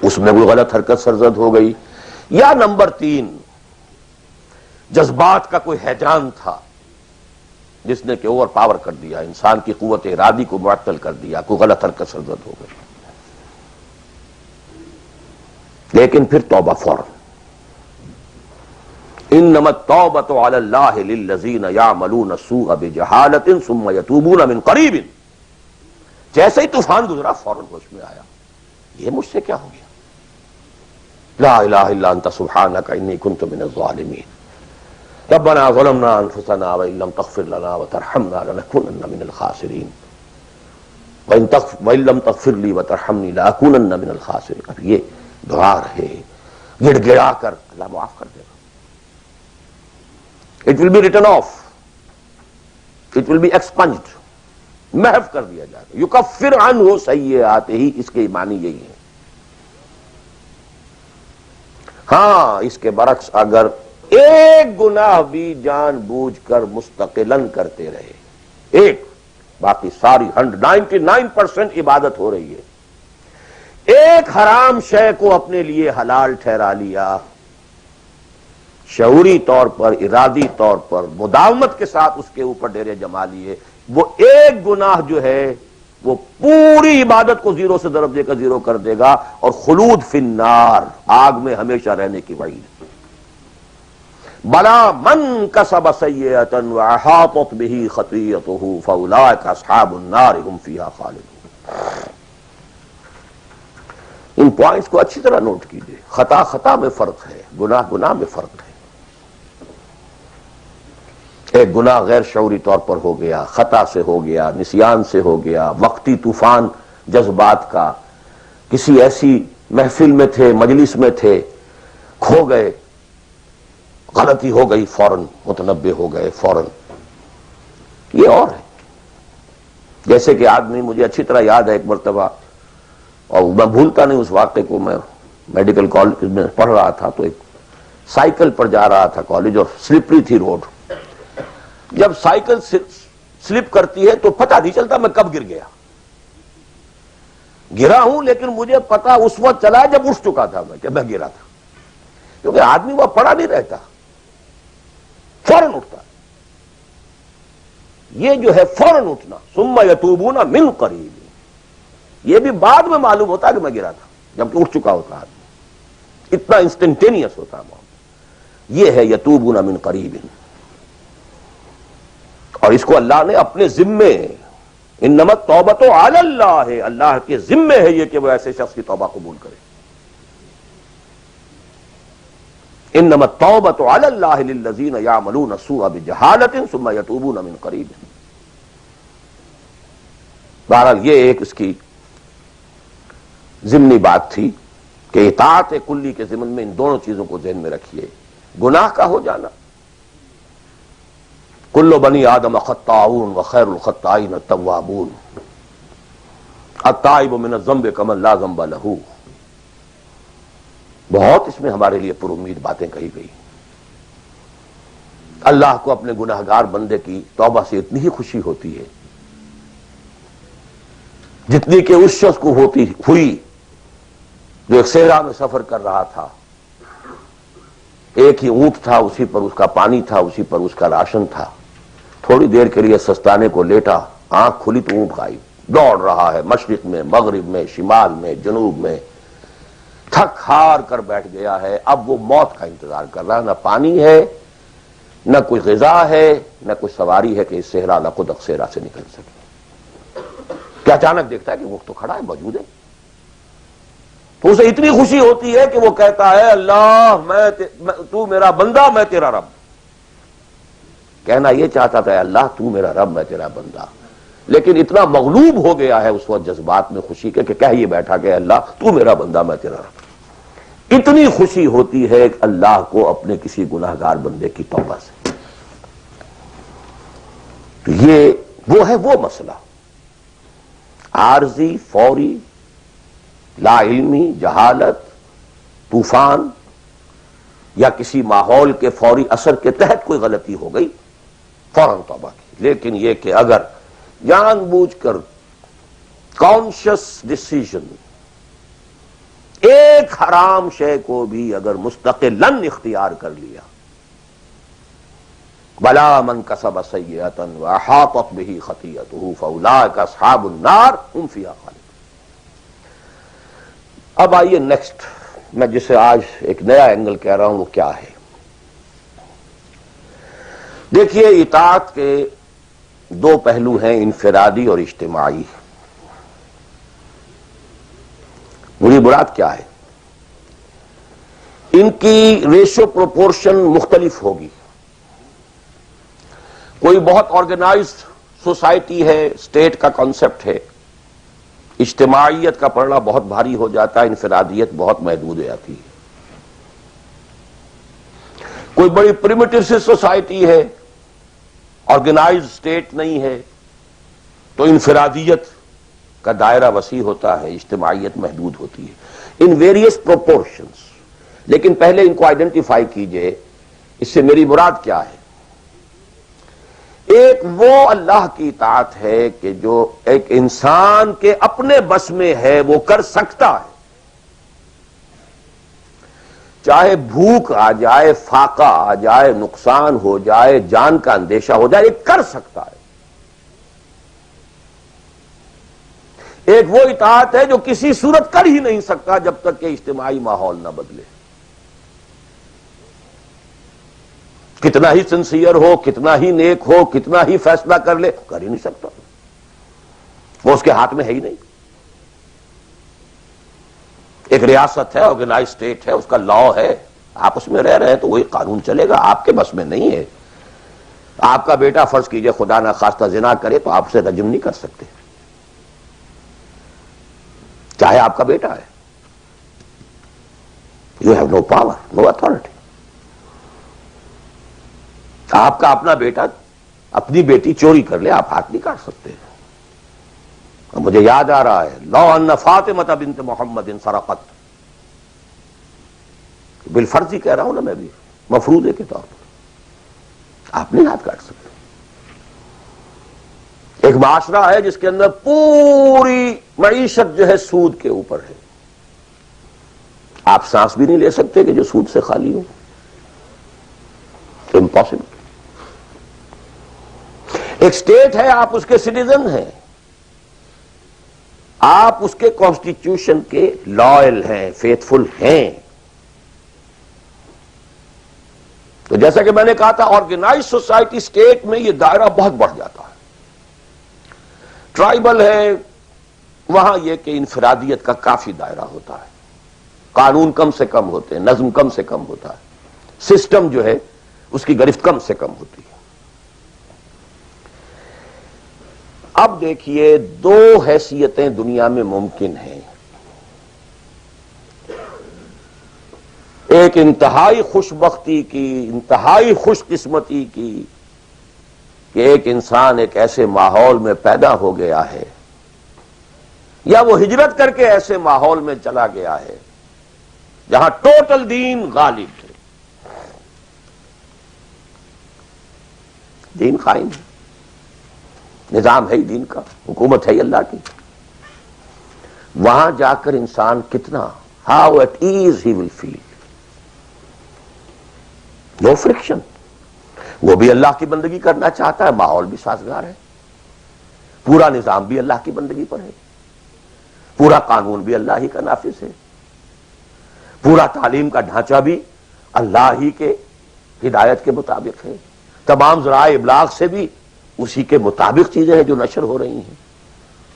S1: اس میں کوئی غلط حرکت سرزد ہو گئی. یا نمبر 3 جذبات کا کوئی ہیجان تھا جس نے کہ اوور پاور کر دیا، انسان کی قوت ارادی کو معطل کر دیا، کوئی غلط حرکت سرزد ہو گئی. لیکن پھر توبہ فوراً. انما التوبۃ علی اللہ للذین یعملون السوء بجہالۃ ثم یتوبون من قریب. جیسے ہی طوفان گزرا فوراً ہوش میں آیا یہ مجھ سے کیا ہو گیا. لا الہ الا انت سبحانک انی کنت من الظالمین. ربنا ظلمنا انفسنا وان لم تغفر لنا وترحمنا لنکونن من الخاسرین وان لم تغفر لی وترحمنی لاکونن من الخاسرین. اب یہ دعا رہے گڑ گڑا کر اللہ معاف کر دے گا. It will be written off. It will be expunged. محو کر دیا جائے گا. یکفر عنہ سیئات ہی اس کے معنی یہی ہے. ہاں اس کے برعکس اگر ایک گناہ بھی جان بوجھ کر مستقلاً کرتے رہے، ایک، باقی ساری 99% عبادت ہو رہی ہے، ایک حرام شے کو اپنے لیے حلال ٹھہرا لیا، شعوری طور پر، ارادی طور پر، مداومت کے ساتھ اس کے اوپر ڈیرے جما لیے، وہ ایک گناہ جو ہے وہ پوری عبادت کو زیرو سے ضرب دے کر زیرو کر دے گا، اور خلود فی النار، آگ میں ہمیشہ رہنے کی وعید. بلا من کسب سیئۃ واحاطت بہ خطیئتہ فاولئک اصحاب النار هم فیہا خالدون. ان پوائنٹس کو اچھی طرح نوٹ کیجئے. خطا میں فرق ہے، گناہ میں فرق ہے. ایک گناہ غیر شعوری طور پر ہو گیا، خطا سے ہو گیا، نسیان سے ہو گیا، وقتی طوفان جذبات کا، کسی ایسی محفل میں تھے، مجلس میں تھے، کھو گئے، غلطی ہو گئی، فوراً متنبہ ہو گئے فوراً. یہ اور ہے. جیسے کہ آدمی، مجھے اچھی طرح یاد ہے ایک مرتبہ، اور میں بھولتا نہیں اس واقعے کو، میں میڈیکل کالج میں پڑھ رہا تھا تو ایک سائیکل پر جا رہا تھا کالج، اور سلپری تھی روڈ. جب سائیکل سلپ کرتی ہے تو پتہ نہیں چلتا میں کب گر گیا. گرا ہوں لیکن مجھے پتا اس وقت چلا جب اٹھ چکا تھا میں کہ میں گرا تھا، کیونکہ آدمی وہ پڑا نہیں رہتا، فوراً اٹھتا. یہ جو ہے فوراً اٹھنا، ثم یتوبون من قریب، یہ بھی بعد میں معلوم ہوتا کہ میں گرا تھا جبکہ اٹھ چکا ہوتا آدمی. اتنا انسٹنٹینیس ہوتا ہے. یہ ہے یتوبون من قریب. اور اس کو اللہ نے اپنے ذمے، انما التوبۃ علی اللہ، اللہ کے ذمے ہے یہ کہ وہ ایسے شخص کی توبہ قبول کرے. انما التوبۃ علی اللہ للذین یعملون السوء بجہالۃ ثم یتوبون من قریب. بہرحال یہ ایک اس کی ضمنی بات تھی کہ اطاعت کلی کے ضمن میں ان دونوں چیزوں کو ذہن میں رکھیے. گناہ کا ہو جانا، کل بنی آدم خطاؤون وخیر الخطائین التوابون، التائب من الذنب کمن لا ذنب لہ. بہت اس میں ہمارے لیے پر امید باتیں کہی گئی. اللہ کو اپنے گناہگار بندے کی توبہ سے اتنی ہی خوشی ہوتی ہے جتنی کہ اس شخص کو ہوئی جو ایک صحرا میں سفر کر رہا تھا. ایک ہی اونٹ تھا، اسی پر اس کا پانی تھا، اسی پر اس کا راشن تھا. تھوڑی دیر کے لیے سستانے کو لیٹا، آنکھ کھلی تو اونٹ غائب. دوڑ رہا ہے مشرق میں، مغرب میں، شمال میں، جنوب میں، تھک ہار کر بیٹھ گیا ہے. اب وہ موت کا انتظار کر رہا ہے. نہ پانی ہے، نہ کوئی غذا ہے، نہ کوئی سواری ہے کہ اس صحرا لقدق صحرا سے نکل سکے. کہ اچانک دیکھتا ہے کہ اونٹ تو کھڑا ہے، موجود ہے. تو اسے اتنی خوشی ہوتی ہے کہ وہ کہتا ہے اللہ تو میرا بندہ، میں تیرا رب. کہنا یہ چاہتا تھا اللہ تو میرا رب، میں تیرا بندہ، لیکن اتنا مغلوب ہو گیا ہے اس وقت جذبات میں خوشی کے کہ کہہ یہ بیٹھا کہ اللہ تو میرا بندہ، میں تیرا رب. اتنی خوشی ہوتی ہے کہ اللہ کو اپنے کسی گناہگار بندے کی توبہ سے. یہ وہ ہے وہ مسئلہ عارضی، فوری، لا علمی، جہالت، طوفان یا کسی ماحول کے فوری اثر کے تحت کوئی غلطی ہو گئی فوراً توبہ کی. لیکن یہ کہ اگر جان بوجھ کر کانشیس ڈیسیژن ایک حرام شے کو بھی اگر مستقلاً اختیار کر لیا، بلا من کسب سیئۃ واحاطت بہ خطیئتہ فاولئک اصحاب النار هم فیہا خالدون. اب آئیے نیکسٹ، میں جسے آج ایک نیا اینگل کہہ رہا ہوں وہ کیا ہے. دیکھیے اطاعت کے دو پہلو ہیں، انفرادی اور اجتماعی. میری مراد کیا ہے؟ ان کی ریشو پروپورشن مختلف ہوگی. کوئی بہت آرگنائزڈ سوسائٹی ہے، اسٹیٹ کا کانسیپٹ ہے، اجتماعیت کا پڑھنا بہت بھاری ہو جاتا ہے، انفرادیت بہت محدود ہو جاتی ہے. کوئی بڑی پریمیٹو سی سوسائٹی ہے، آرگنائزڈ اسٹیٹ نہیں ہے، تو انفرادیت کا دائرہ وسیع ہوتا ہے، اجتماعیت محدود ہوتی ہے. In various proportions. لیکن پہلے ان کو آئیڈینٹیفائی کیجئے، اس سے میری مراد کیا ہے. ایک وہ اللہ کی اطاعت ہے کہ جو ایک انسان کے اپنے بس میں ہے وہ کر سکتا ہے، چاہے بھوک آ جائے، فاقہ آ جائے، نقصان ہو جائے، جان کا اندیشہ ہو جائے، یہ کر سکتا ہے. ایک وہ اطاعت ہے جو کسی صورت کر ہی نہیں سکتا جب تک کہ اجتماعی ماحول نہ بدلے. کتنا ہی سنسیئر ہو، کتنا ہی نیک ہو، کتنا ہی فیصلہ کر لے، کر ہی نہیں سکتا. وہ اس کے ہاتھ میں ہے ہی نہیں. ایک ریاست ہے، آرگنائز اسٹیٹ ہے، اس کا لا ہے، آپ اس میں رہ رہے ہیں تو وہی قانون چلے گا. آپ کے بس میں نہیں ہے. آپ کا بیٹا فرض کیجئے خدا نہ خواستہ زنا کرے تو آپ اسے رجم نہیں کر سکتے، چاہے آپ کا بیٹا ہے. You have no power, no authority. آپ کا اپنا بیٹا اپنی بیٹی چوری کر لے، آپ ہاتھ نہیں کاٹ سکتے. مجھے یاد آ رہا ہے لو ان فاطمہ بنت محمد سرقت، بالفرض ہی کہہ رہا ہوں نا میں بھی، مفروضے کے طور پر آپ نہیں ہاتھ کاٹ سکتے. ایک معاشرہ ہے جس کے اندر پوری معیشت جو ہے سود کے اوپر ہے، آپ سانس بھی نہیں لے سکتے کہ جو سود سے خالی ہو. امپاسبل. ایک اسٹیٹ ہے، آپ اس کے سٹیزن ہیں، آپ اس کے کانسٹیٹیوشن کے لائل ہیں، فیتھفل ہیں. تو جیسا کہ میں نے کہا تھا آرگنائز سوسائٹی اسٹیٹ میں یہ دائرہ بہت بڑھ جاتا ہے. ٹرائبل ہے، وہاں یہ کہ انفرادیت کا کافی دائرہ ہوتا ہے، قانون کم سے کم ہوتے ہیں، نظم کم سے کم ہوتا ہے، سسٹم جو ہے اس کی گرفت کم سے کم ہوتی ہے. اب دیکھیے دو حیثیتیں دنیا میں ممکن ہیں. ایک انتہائی خوش بختی کی، انتہائی خوش قسمتی کی کہ ایک انسان ایک ایسے ماحول میں پیدا ہو گیا ہے یا وہ ہجرت کر کے ایسے ماحول میں چلا گیا ہے جہاں ٹوٹل دین غالب ہے، دین قائم ہے، نظام ہے ہی دین کا، حکومت ہے ہی اللہ کی. وہاں جا کر انسان کتنا how at ease he will feel. No friction. وہ بھی اللہ کی بندگی کرنا چاہتا ہے، ماحول بھی سازگار ہے، پورا نظام بھی اللہ کی بندگی پر ہے، پورا قانون بھی اللہ ہی کا نافذ ہے، پورا تعلیم کا ڈھانچہ بھی اللہ ہی کے ہدایت کے مطابق ہے، تمام ذرائع ابلاغ سے بھی اسی کے مطابق چیزیں ہیں جو نشر ہو رہی ہیں،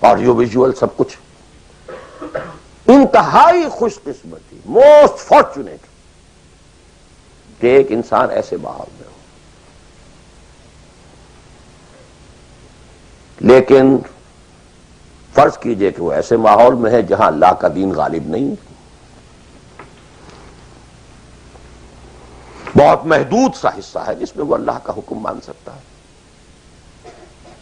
S1: آڈیو ویژول سب کچھ. انتہائی خوش قسمتی، موسٹ فارچونیٹ کہ ایک انسان ایسے ماحول میں ہو. لیکن فرض کیجئے کہ وہ ایسے ماحول میں ہے جہاں اللہ کا دین غالب نہیں، بہت محدود سا حصہ ہے جس میں وہ اللہ کا حکم مان سکتا ہے.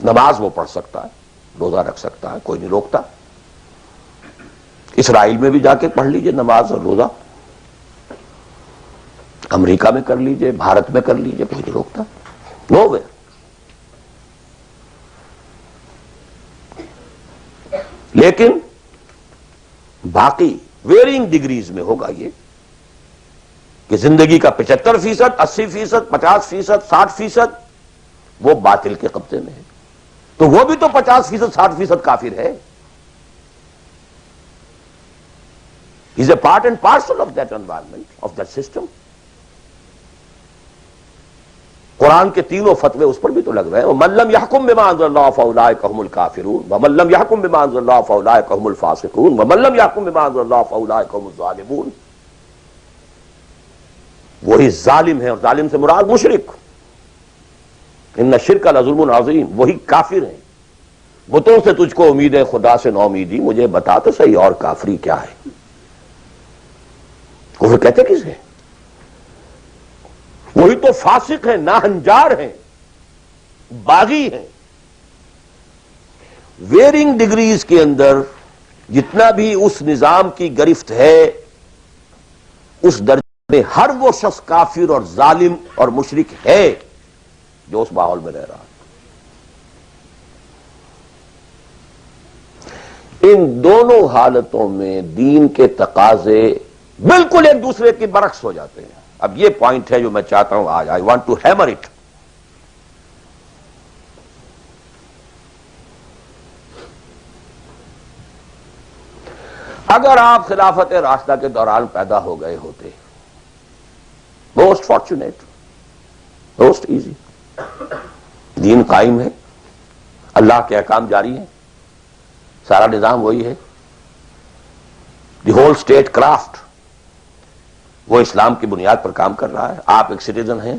S1: نماز وہ پڑھ سکتا ہے, روزہ رکھ سکتا ہے, کوئی نہیں روکتا. اسرائیل میں بھی جا کے پڑھ لیجئے نماز اور روزہ, امریکہ میں کر لیجئے, بھارت میں کر لیجئے, کوئی نہیں روکتا. نو وے. لیکن باقی ویرینگ ڈگریز میں ہوگا یہ کہ زندگی کا 75%, 80%, 50%, 60% وہ باطل کے قبضے میں ہے. تو وہ بھی تو 50%, 60% کافر ہے. He's a part and parcel of that environment, of that system. قرآن کے تینوں فتوے اس پر بھی تو لگ رہے ہیں. وَمَن لَّمْ يَحْكُم بِمَا أَنزَلَ اللَّهُ فَأُولَٰئِكَ هُمُ الْكَافِرُونَ وَمَن لَّمْ يَحْكُم بِمَا أَنزَلَ اللَّهُ فَأُولَٰئِكَ هُمُ الْفَاسِقُونَ وَمَن لَّمْ يَحْكُم بِمَا أَنزَلَ اللَّهُ فَأُولَٰئِكَ هُمُ الظَّالِمُونَ. وہی ظالم ہے, اور ظالم سے مراد مشرک. ان الشرک لظلم عظیم, وہی کافر ہیں. بتوں سے تجھ کو امید ہے, خدا سے نو امیدی. مجھے بتا تو صحیح اور کافری کیا ہے. کفر کہتے کسے؟ وہی تو فاسق ہیں, ناہنجار ہیں, باغی ہیں. ویرنگ ڈگریز کے اندر جتنا بھی اس نظام کی گرفت ہے, اس درجے میں ہر وہ شخص کافر اور ظالم اور مشرک ہے جو اس ماحول میں رہ رہا ہے. ان دونوں حالتوں میں دین کے تقاضے بالکل ایک دوسرے کے برعکس ہو جاتے ہیں. اب یہ پوائنٹ ہے جو میں چاہتا ہوں آج, I want to hammer it. اگر آپ خلافت راشدہ کے دوران پیدا ہو گئے ہوتے, موسٹ فارچونیٹ, موسٹ ایزی. دین قائم ہے, اللہ کے احکام جاری ہیں, سارا نظام وہی ہے, دی ہول اسٹیٹ کرافٹ وہ اسلام کی بنیاد پر کام کر رہا ہے. آپ ایک سٹیزن ہیں,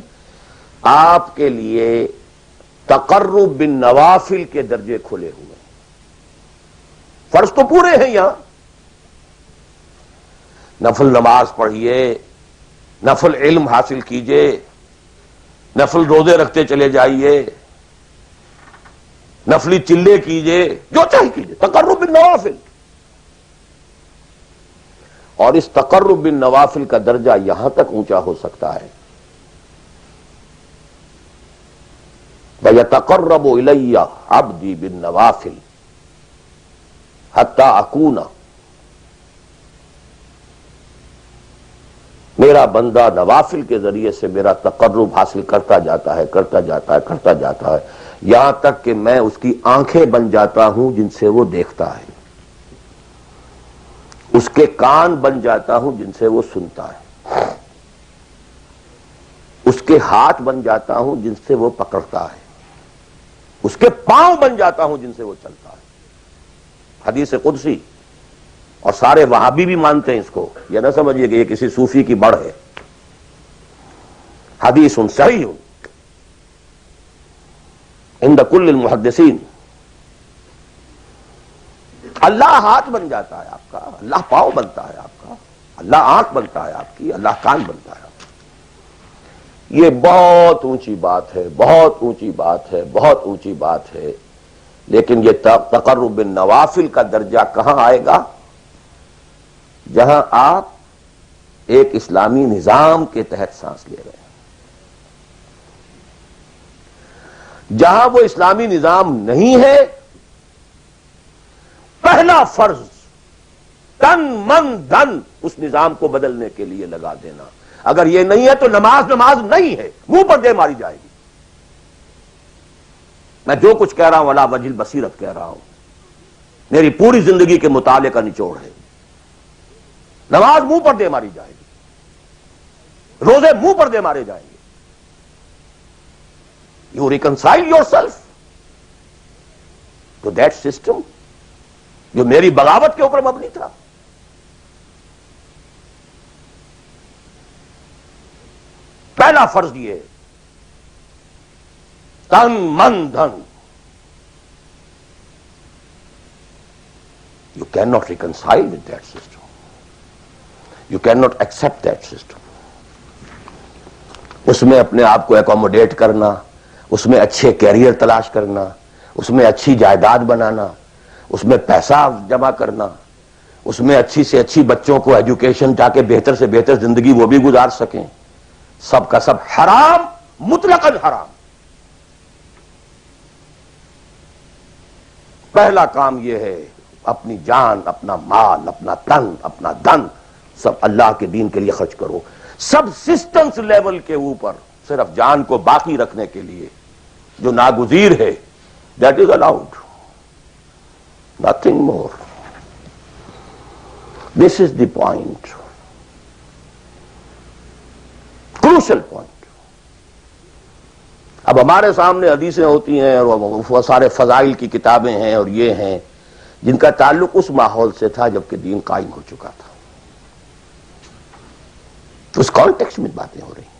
S1: آپ کے لیے تقرب بالنوافل کے درجے کھلے ہوئے ہیں. فرض تو پورے ہیں یہاں, نفل نماز پڑھیے, نفل علم حاصل کیجئے, نفل روزے رکھتے چلے جائیے, نفلی چلے کیجئے, جو چاہیے کیجئے. تقرب بالنوافل. اور اس تقرب بالنوافل کا درجہ یہاں تک اونچا ہو سکتا ہے, وَيَتَقَرَّبُ إِلَيَّ عَبْدِي بِالنَّوَافِلِ حَتَّى أَكُونَ, میرا بندہ نوافل کے ذریعے سے میرا تقرب حاصل کرتا جاتا ہے, کرتا جاتا ہے, کرتا جاتا ہے, یہاں تک کہ میں اس کی آنکھیں بن جاتا ہوں جن سے وہ دیکھتا ہے, اس کے کان بن جاتا ہوں جن سے وہ سنتا ہے, اس کے ہاتھ بن جاتا ہوں جن سے وہ پکڑتا ہے, اس کے پاؤں بن جاتا ہوں جن سے وہ چلتا ہے. حدیث قدسی, اور سارے وہابی بھی مانتے ہیں اس کو, یہ نہ سمجھیے کہ یہ کسی صوفی کی بڑھ ہے. حدیث صحیح عند کل المحدثین. اللہ ہاتھ بن جاتا ہے آپ کا, اللہ پاؤں بنتا ہے آپ کا, اللہ آنکھ بنتا ہے آپ کی, اللہ کان بنتا ہے آپ کا. یہ بہت اونچی بات ہے, بہت اونچی بات ہے, بہت اونچی بات ہے. لیکن یہ تقرب بالنوافل کا درجہ کہاں آئے گا؟ جہاں آپ ایک اسلامی نظام کے تحت سانس لے رہے ہیں, جہاں وہ اسلامی نظام نہیں ہے. پہلا فرض تن من دھن اس نظام کو بدلنے کے لیے لگا دینا. اگر یہ نہیں ہے تو نماز نہیں ہے, منہ پر دے ماری جائے گی. میں جو کچھ کہہ رہا ہوں علی وجہ البصیرت کہہ رہا ہوں, میری پوری زندگی کے مطالعے کا نچوڑ ہے. نماز منہ پر دے ماری جائے گی, روزے منہ پر دے مارے جائیں گے. You reconcile yourself to that system جو میری بغاوت کے اوپر مبنی تھا. پہلا فرض یہ تن من دھن. You can not reconcile with that system. You cannot accept that system. اس میں اپنے آپ کو ایکوموڈیٹ کرنا، اس میں اچھے کیریئر تلاش کرنا، اس میں اچھی جائیداد بنانا، اس میں پیسہ جمع کرنا، اس میں اچھی سے اچھی بچوں کو ایجوکیشن تاکہ بہتر سے بہتر زندگی وہ بھی گزار سکیں، سب کا سب حرام، مطلقاً حرام۔ پہلا کام یہ ہے اپنی جان، اپنا مال، اپنا تن، اپنا دھن سب اللہ کے دین کے لیے خرچ کرو۔ سبسسٹنس لیول کے اوپر صرف جان کو باقی رکھنے کے لیے جو ناگزیر ہے، that is allowed, nothing more. This is the point, crucial point. اب ہمارے سامنے حدیثیں ہوتی ہیں اور وہ سارے فضائل کی کتابیں ہیں اور یہ ہیں جن کا تعلق اس ماحول سے تھا جب کہ دین قائم ہو چکا تھا، اس کانٹیکسٹ میں باتیں ہو رہی ہیں،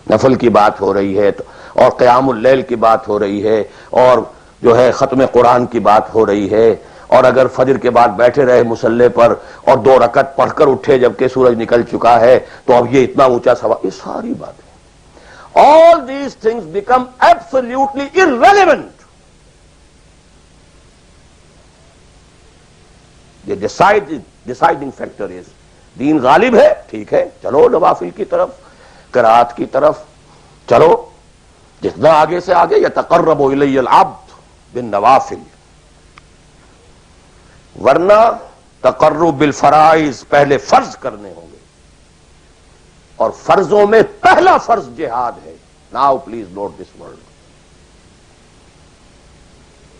S1: نفل کی بات ہو رہی ہے اور قیام اللیل کی بات ہو رہی ہے اور جو ہے ختم قرآن کی بات ہو رہی ہے، اور اگر فجر کے بعد بیٹھے رہے مصلی پر اور 2 رکعت پڑھ کر اٹھے جبکہ سورج نکل چکا ہے تو اب یہ اتنا اونچا ثواب، یہ ساری باتیں، all these things become absolutely irrelevant. The deciding factor is دین غالب ہے، ٹھیک ہے، چلو نوافل کی طرف، قرات کی طرف چلو، جتنا آگے سے آگے یتقرب الی العبد بالنوافل، ورنہ تقرب بالفرائض پہلے فرض کرنے ہوں گے، اور فرضوں میں پہلا فرض جہاد ہے۔ Now please note this word.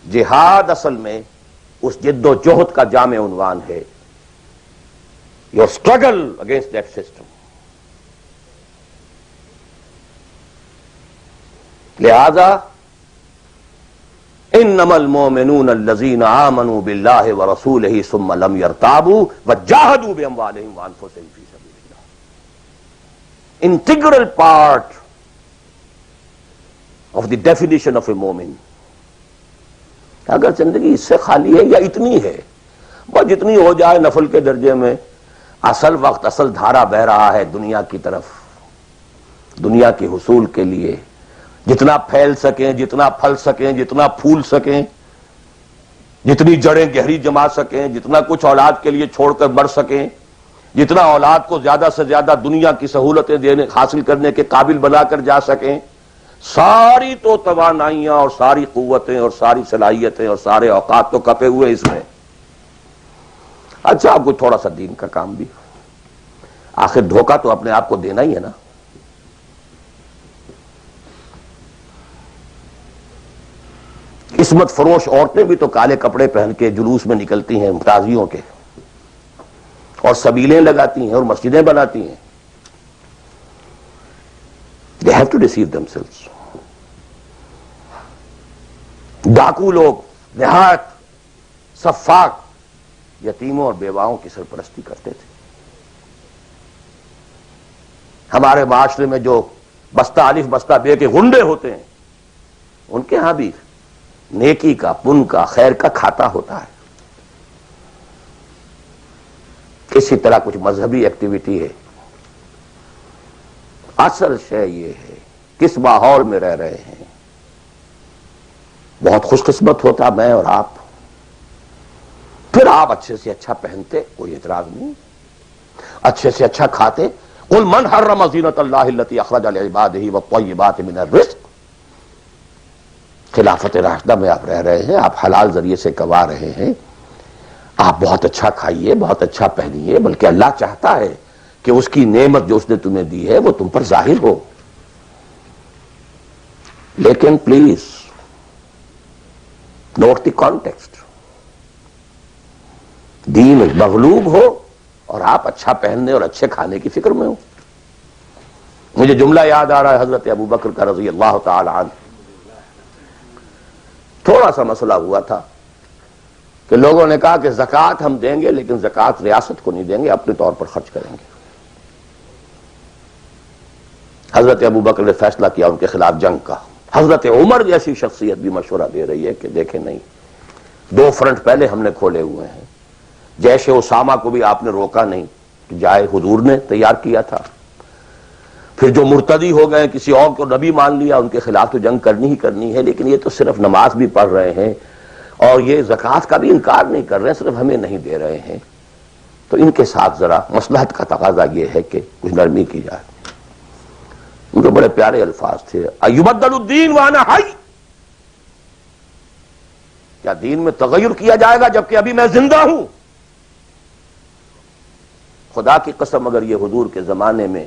S1: جہاد اصل میں اس جد و جہد کا جامع عنوان ہے، your struggle against that system۔ لہذا انما المؤمنون الذين آمنوا بالله ورسوله ثم لم يرتابوا وجاهدوا باموالهم وانفسهم في سبيل الله۔ Integral part of the definition of a مومن۔ اگر زندگی اس سے خالی ہے یا اتنی ہے، بس جتنی ہو جائے نفل کے درجے میں، اصل وقت اصل دھارا بہ رہا ہے دنیا کی طرف، دنیا کے حصول کے لیے، جتنا پھیل سکیں، جتنا پھل سکیں، جتنا پھول سکیں، جتنی جڑیں گہری جما سکیں، جتنا کچھ اولاد کے لیے چھوڑ کر مر سکیں، جتنا اولاد کو زیادہ سے زیادہ دنیا کی سہولتیں دینے حاصل کرنے کے قابل بنا کر جا سکیں، ساری تو توانائیاں اور ساری قوتیں اور ساری صلاحیتیں اور سارے اوقات تو کپے ہوئے اس میں۔ اچھا آپ کو تھوڑا سا دین کا کام بھی، آخر دھوکہ تو اپنے آپ کو دینا ہی ہے نا۔ قسمت فروش عورتیں بھی تو کالے کپڑے پہن کے جلوس میں نکلتی ہیں تازیوں کے، اور سبیلیں لگاتی ہیں اور مسجدیں بناتی ہیں۔ They have to deceive themselves۔ ڈاکو لوگ نہایت سفاک یتیموں اور بیواؤں کی سرپرستی کرتے تھے۔ ہمارے معاشرے میں جو بستہ الف بستہ بے کے غنڈے ہوتے ہیں، ان کے ہاں بھی نیکی کا، پن کا، خیر کا کھاتا ہوتا ہے۔ اسی طرح کچھ مذہبی ایکٹیویٹی ہے۔ اصل شے یہ ہے کس ماحول میں رہ رہے ہیں۔ بہت خوش قسمت ہوتا میں اور آپ، پھر آپ اچھے سے اچھا پہنتے، کوئی اعتراض نہیں، اچھے سے اچھا کھاتے۔ قل من حرم زینۃ اللہ التی اخرج لعبادہ والطیبات من الرزق۔ خلافت راشدہ میں آپ رہ رہے ہیں، آپ حلال ذریعے سے کما رہے ہیں، آپ بہت اچھا کھائیے، بہت اچھا پہنیے، بلکہ اللہ چاہتا ہے کہ اس کی نعمت جو اس نے تمہیں دی ہے وہ تم پر ظاہر ہو۔ لیکن پلیز نوٹ دی کانٹیکسٹ، دین مغلوب ہو اور آپ اچھا پہننے اور اچھے کھانے کی فکر میں ہو۔ مجھے جملہ یاد آ رہا ہے حضرت ابو بکر کا رضی اللہ تعالی عنہ۔ تھوڑا سا مسئلہ ہوا تھا کہ لوگوں نے کہا کہ زکوٰۃ ہم دیں گے لیکن زکوٰۃ ریاست کو نہیں دیں گے، اپنے طور پر خرچ کریں گے۔ حضرت ابو بکر نے فیصلہ کیا ان کے خلاف جنگ کا۔ حضرت عمر جیسی شخصیت بھی مشورہ دے رہی ہے کہ دیکھیں نہیں، 2 فرنٹ پہلے ہم نے کھولے ہوئے ہیں۔ جیش اسامہ کو بھی آپ نے روکا نہیں کہ جائے، حضور نے تیار کیا تھا۔ پھر جو مرتدی ہو گئے کسی اور کو نبی مان لیا ان کے خلاف تو جنگ کرنی ہی کرنی ہے، لیکن یہ تو صرف نماز بھی پڑھ رہے ہیں اور یہ زکوٰۃ کا بھی انکار نہیں کر رہے ہیں، صرف ہمیں نہیں دے رہے ہیں، تو ان کے ساتھ ذرا مصلحت کا تقاضا یہ ہے کہ کچھ نرمی کی جائے۔ ان کے بڑے پیارے الفاظ تھے، ایبدل الدین وانا حی، کیا دین میں تغیر کیا جائے گا جبکہ ابھی میں زندہ ہوں؟ خدا کی قسم اگر یہ حضور کے زمانے میں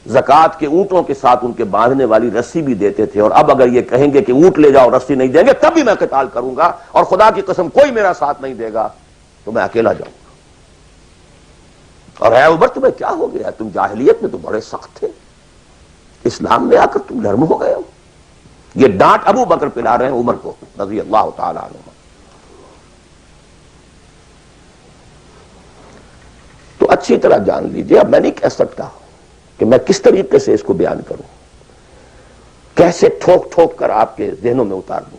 S1: زکوٰۃ کے اونٹوں کے ساتھ ان کے باندھنے والی رسی بھی دیتے تھے، اور اب اگر یہ کہیں گے کہ اونٹ لے جاؤ رسی نہیں دیں گے، تب بھی میں قتال کروں گا، اور خدا کی قسم کوئی میرا ساتھ نہیں دے گا تو میں اکیلا جاؤں گا۔ اور اے عمر تمہیں کیا ہو گیا؟ تم جاہلیت میں تو بڑے سخت تھے، اسلام میں آ کر تم نرم ہو گئے ہو۔ یہ ڈانٹ ابو بکر پلا رہے ہیں عمر کو رضی اللہ تعالی عنہ۔ تو اچھی طرح جان لیجئے، اب میں نہیں کہہ سکتا کہ میں کس طریقے سے اس کو بیان کروں، کیسے ٹھوک ٹھوک کر آپ کے ذہنوں میں اتار دوں۔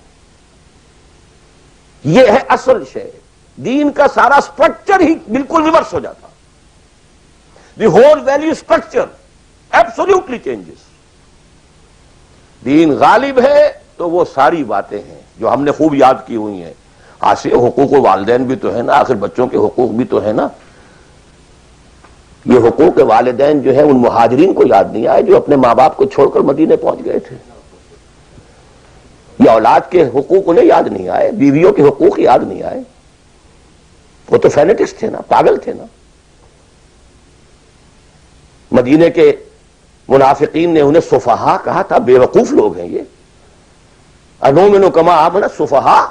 S1: یہ ہے اصل شے، دین کا سارا سٹرکچر ہی بالکل ریورس ہو جاتا، the whole value structure absolutely changes. دین غالب ہے تو وہ ساری باتیں ہیں جو ہم نے خوب یاد کی ہوئی ہیں، حاصل حقوق والدین بھی تو ہے نا، آخر بچوں کے حقوق بھی تو ہے نا۔ یہ حقوق والدین جو ہے ان مہاجرین کو یاد نہیں آئے جو اپنے ماں باپ کو چھوڑ کر مدینے پہنچ گئے تھے، یہ اولاد کے حقوق انہیں یاد نہیں آئے، بیویوں کے حقوق یاد نہیں آئے، وہ تو فینیٹکس تھے نا، پاگل تھے نا۔ مدینے کے منافقین نے انہیں سفہاء کہا تھا، بے وقوف لوگ ہیں یہ، انؤمن کما آمن السفہاء،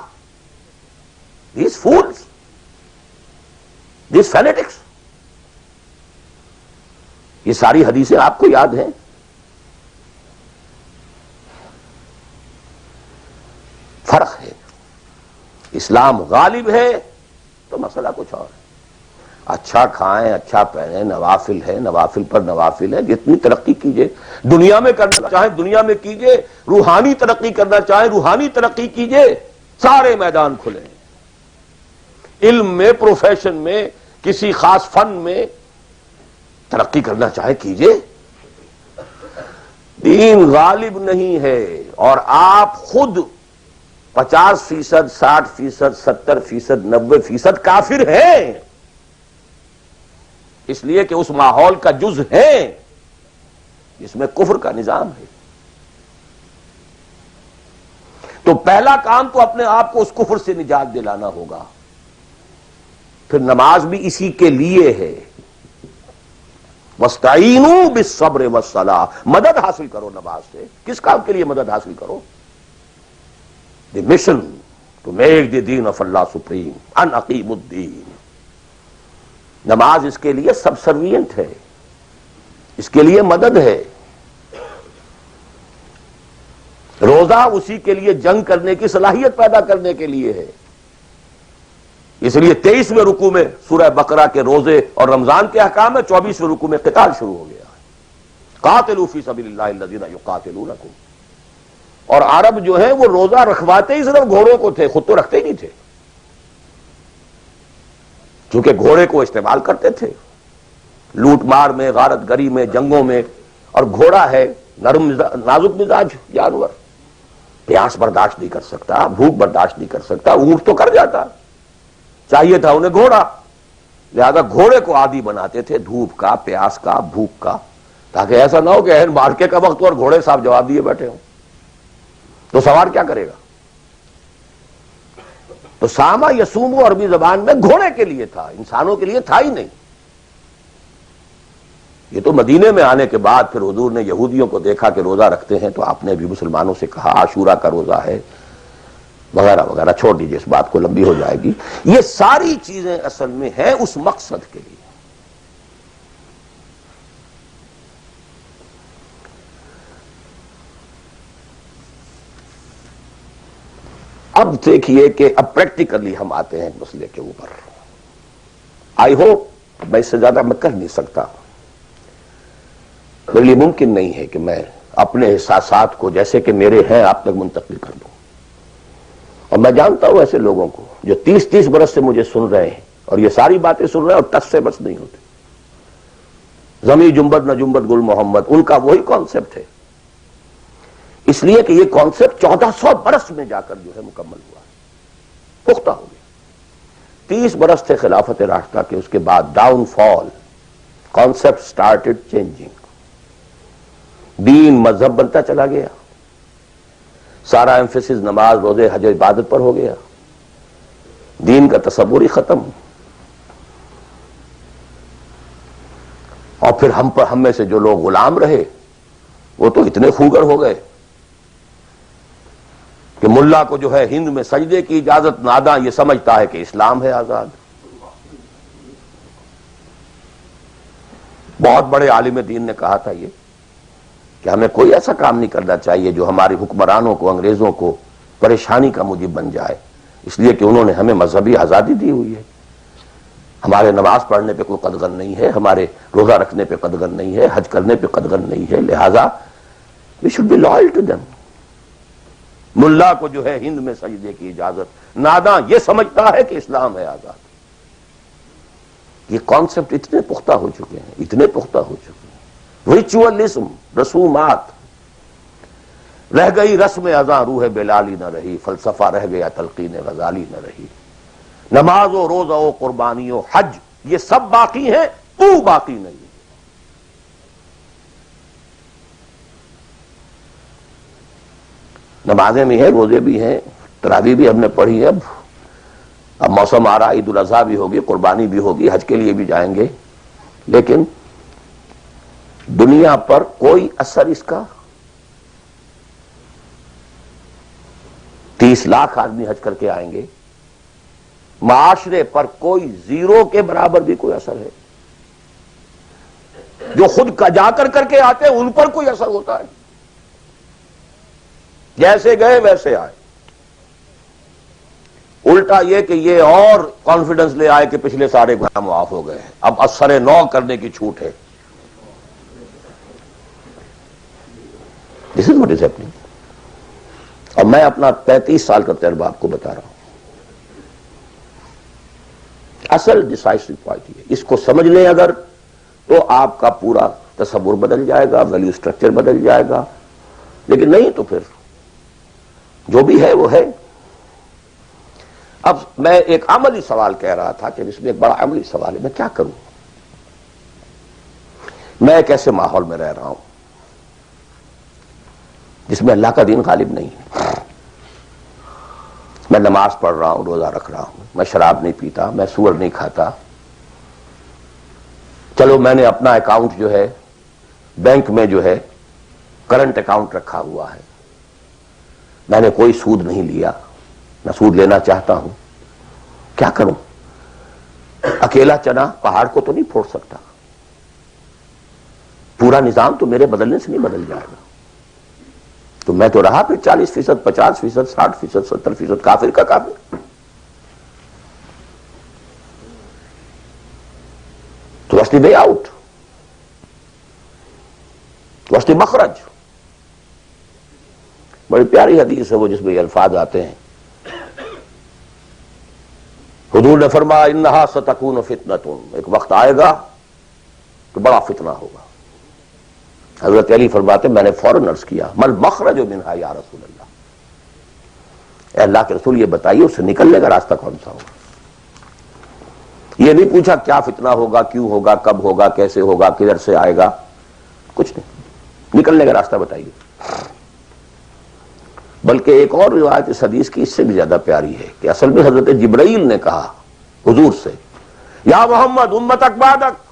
S1: these fools, these fanatics۔ یہ ساری حدیثیں آپ کو یاد ہیں۔ فرق ہے، اسلام غالب ہے تو مسئلہ کچھ اور ہے۔ اچھا کھائیں، اچھا پہنیں، نوافل ہے، نوافل پر نوافل ہے، جتنی ترقی کیجئے، دنیا میں کرنا چاہیں دنیا میں کیجئے، روحانی ترقی کرنا چاہیں روحانی ترقی کیجئے، سارے میدان کھلے ہیں۔ علم میں، پروفیشن میں، کسی خاص فن میں ترقی کرنا چاہے کیجئے۔ دین غالب نہیں ہے، اور آپ خود 50%، 60%، 70%، 90% کافر ہیں، اس لیے کہ اس ماحول کا جز ہے جس میں کفر کا نظام ہے۔ تو پہلا کام تو اپنے آپ کو اس کفر سے نجات دلانا ہوگا، پھر نماز بھی اسی کے لیے ہے۔ وَاسْتَعِینُوا بِالصَّبْرِ وَالصَّلَاةِ، مدد حاصل کرو نماز سے۔ کس کام کے لیے مدد حاصل کرو؟ The mission to make the deen of Allah supreme, ان اقیموا الدین۔ نماز اس کے لیے سبسروینٹ ہے، اس کے لیے مدد ہے۔ روزہ اسی کے لیے جنگ کرنے کی صلاحیت پیدا کرنے کے لیے ہے۔ اس لیے 23ویں رکوع میں سورہ بقرہ کے روزے اور رمضان کے احکام ہے، 24ویں رکوع میں قتال شروع ہو گیا ہے، قاتلوا فی سبیل اللہ الذین یقاتلونکم۔ اور عرب جو ہیں وہ روزہ رکھواتے ہی صرف گھوڑوں کو تھے، خود تو رکھتے ہی نہیں تھے، چونکہ گھوڑے کو استعمال کرتے تھے لوٹ مار میں، غارت گری میں، جنگوں میں، اور گھوڑا ہے نرم نازک مزاج جانور، پیاس برداشت نہیں کر سکتا، بھوک برداشت نہیں کر سکتا، اونٹ تو کر جاتا، چاہیے تھا انہیں گھوڑا، لہذا گھوڑے کو عادی بناتے تھے دھوپ کا، پیاس کا، بھوک کا، تاکہ ایسا نہ ہو کہ اہم مارکے کا وقت اور گھوڑے صاحب جواب دیے بیٹھے ہوں تو سوار کیا کرے گا۔ تو ساما یسومو عربی زبان میں گھوڑے کے لیے تھا، انسانوں کے لیے تھا ہی نہیں۔ یہ تو مدینے میں آنے کے بعد پھر حضور نے یہودیوں کو دیکھا کہ روزہ رکھتے ہیں، تو آپ نے بھی مسلمانوں سے کہا عاشورہ کا روزہ ہے وغیرہ وغیرہ، چھوڑ دیجئے اس بات کو، لمبی ہو جائے گی۔ یہ ساری چیزیں اصل میں ہیں اس مقصد کے لیے۔ اب دیکھیے کہ اب پریکٹیکلی ہم آتے ہیں مسئلے کے اوپر۔ آئی ہوپ میں اس سے زیادہ میں کر نہیں سکتا، میرے لیے ممکن نہیں ہے کہ میں اپنے احساسات کو جیسے کہ میرے ہیں آپ تک منتقل کر دوں، اور میں جانتا ہوں ایسے لوگوں کو جو 30 برس سے مجھے سن رہے ہیں اور یہ ساری باتیں سن رہے ہیں اور ٹس سے بس نہیں ہوتے۔ زمیں جنبد نہ جنبد گل محمد، ان کا وہی کانسیپٹ ہے، اس لیے کہ یہ کانسیپٹ 1400 برس میں جا کر جو ہے مکمل ہوا، پختہ ہو گیا۔ 30 برس تھے خلافت راشدہ کے، اس کے بعد ڈاؤن فال، کانسیپٹ سٹارٹڈ چینجنگ، دین مذہب بنتا چلا گیا، سارا ایمفیسس نماز روزے حج و عبادت پر ہو گیا، دین کا تصور ہی ختم، اور پھر ہم میں سے جو لوگ غلام رہے وہ تو اتنے خوگر ہو گئے کہ ملا کو جو ہے ہند میں سجدے کی اجازت، ناداں یہ سمجھتا ہے کہ اسلام ہے آزاد۔ بہت بڑے عالم دین نے کہا تھا یہ کہ ہمیں کوئی ایسا کام نہیں کرنا چاہیے جو ہماری حکمرانوں کو، انگریزوں کو پریشانی کا موجب بن جائے، اس لیے کہ انہوں نے ہمیں مذہبی آزادی دی ہوئی ہے، ہمارے نماز پڑھنے پہ کوئی قدغن نہیں ہے، ہمارے روزہ رکھنے پہ قدغن نہیں ہے، حج کرنے پہ قدغن نہیں ہے، لہذا we should be loyal to them۔ ملا کو جو ہے ہند میں سجدے کی اجازت، ناداں یہ سمجھتا ہے کہ اسلام ہے آزاد۔ یہ کانسیپٹ اتنے پختہ ہو چکے ہیں، اتنے پختہ ہو چکے ہیں۔ ریچولزم، رسومات، رہ گئی رسم ازاں روح بلالی نہ رہی، فلسفہ رہ گیا تلقین غزالی نہ رہی، نماز و روزہ و قربانی و حج یہ سب باقی ہیں، تو باقی نہیں۔ نمازیں بھی ہیں، روزے بھی ہیں، تراویح بھی ہم نے پڑھی ہے، اب موسم آ رہا، عید الاضحیٰ بھی ہوگی، قربانی بھی ہوگی، حج کے لیے بھی جائیں گے، لیکن دنیا پر کوئی اثر اس کا؟ 30 لاکھ آدمی حج کر کے آئیں گے، معاشرے پر کوئی زیرو کے برابر بھی کوئی اثر ہے؟ جو خود کا جا کر کے آتے ہیں ان پر کوئی اثر ہوتا ہے؟ جیسے گئے ویسے آئے۔ الٹا یہ کہ یہ اور کانفیڈنس لے آئے کہ پچھلے سارے گناہ معاف ہو گئے ہیں، اب اثر نو کرنے کی چھوٹ ہے۔ This is what is happening۔ اور میں اپنا 35 سال کا تجربہ آپ کو بتا رہا ہوں۔ اصل ڈیسائسو پوائنٹ یہ، اس کو سمجھ لیں اگر تو آپ کا پورا تصور بدل جائے گا، ویلیو سٹرکچر بدل جائے گا، لیکن نہیں تو پھر جو بھی ہے وہ ہے۔ اب میں ایک عملی سوال کہہ رہا تھا کہ اس میں ایک بڑا عملی سوال ہے، میں کیا کروں؟ میں ایک ایسے ماحول میں رہ رہا ہوں جس میں اللہ کا دین غالب نہیں ہے، میں نماز پڑھ رہا ہوں، روزہ رکھ رہا ہوں، میں شراب نہیں پیتا، میں سور نہیں کھاتا، چلو میں نے اپنا اکاؤنٹ جو ہے بینک میں جو ہے کرنٹ اکاؤنٹ رکھا ہوا ہے، میں نے کوئی سود نہیں لیا، نہ سود لینا چاہتا ہوں، کیا کروں؟ اکیلا چنا پہاڑ کو تو نہیں پھوڑ سکتا، پورا نظام تو میرے بدلنے سے نہیں بدل جائے گا، تو میں تو رہا پھر 40%، 50%، 60%، 70% کافر کا کافر۔ تو what's the way out? What's the مخرج؟ بڑی پیاری حدیث ہے وہ جس میں یہ الفاظ آتے ہیں، حضور نے فرمایا انہا ستکون فتنۃ، ایک وقت آئے گا تو بڑا فتنہ ہوگا۔ حضرت علی فرماتے میں نے فوراً عرض کیا مل مخرج منہا یا رسول اللہ، اے اللہ کے رسول یہ بتائیے اس سے نکلنے کا راستہ کون سا ہوگا؟ یہ نہیں پوچھا کیا فتنہ ہوگا، کیوں ہوگا، کب ہوگا، کیسے ہوگا، کدھر سے آئے گا، کچھ نہیں، نکلنے کا راستہ بتائیے۔ بلکہ ایک اور روایت اس حدیث کی اس سے بھی زیادہ پیاری ہے کہ اصل میں حضرت جبرائیل نے کہا حضور سے یا محمد امتک بعدک،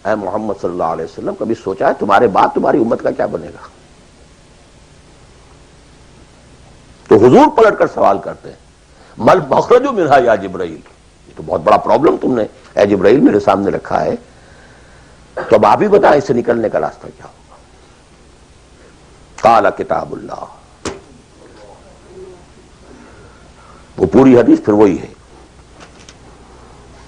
S1: اے محمد صلی اللہ علیہ وسلم کبھی سوچا ہے تمہارے بعد تمہاری امت کا کیا بنے گا؟ تو حضور پلٹ کر سوال کرتے ہیں مل مخرج منہا یا جبرائیل، یہ تو بہت بڑا پرابلم تم نے اے جبرائیل میرے سامنے رکھا ہے، تو اب آپ ہی بتائیں اس سے نکلنے کا راستہ کیا ہوگا؟ قال کتاب اللہ، وہ پوری حدیث پھر وہی ہے،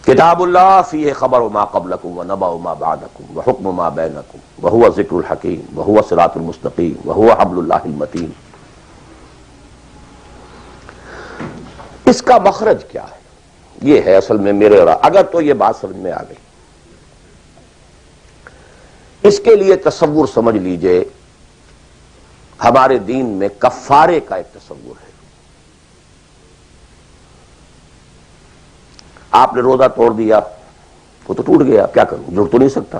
S1: کتاب اللہ فیہ خبر ما قبلکم ونبأ ما بعدکم وحکم ما بینکم وہو ذکر الحکیم وہو صراط المستقیم وہو حبل اللہ المتین۔ اس کا مخرج کیا ہے؟ یہ ہے اصل میں میرے اور اگر تو یہ بات سمجھ میں آ گئی، اس کے لیے تصور سمجھ لیجئے، ہمارے دین میں کفارے کا ایک تصور ہے۔ آپ نے روزہ توڑ دیا، وہ تو ٹوٹ گیا، کیا کروں، جڑ تو نہیں سکتا۔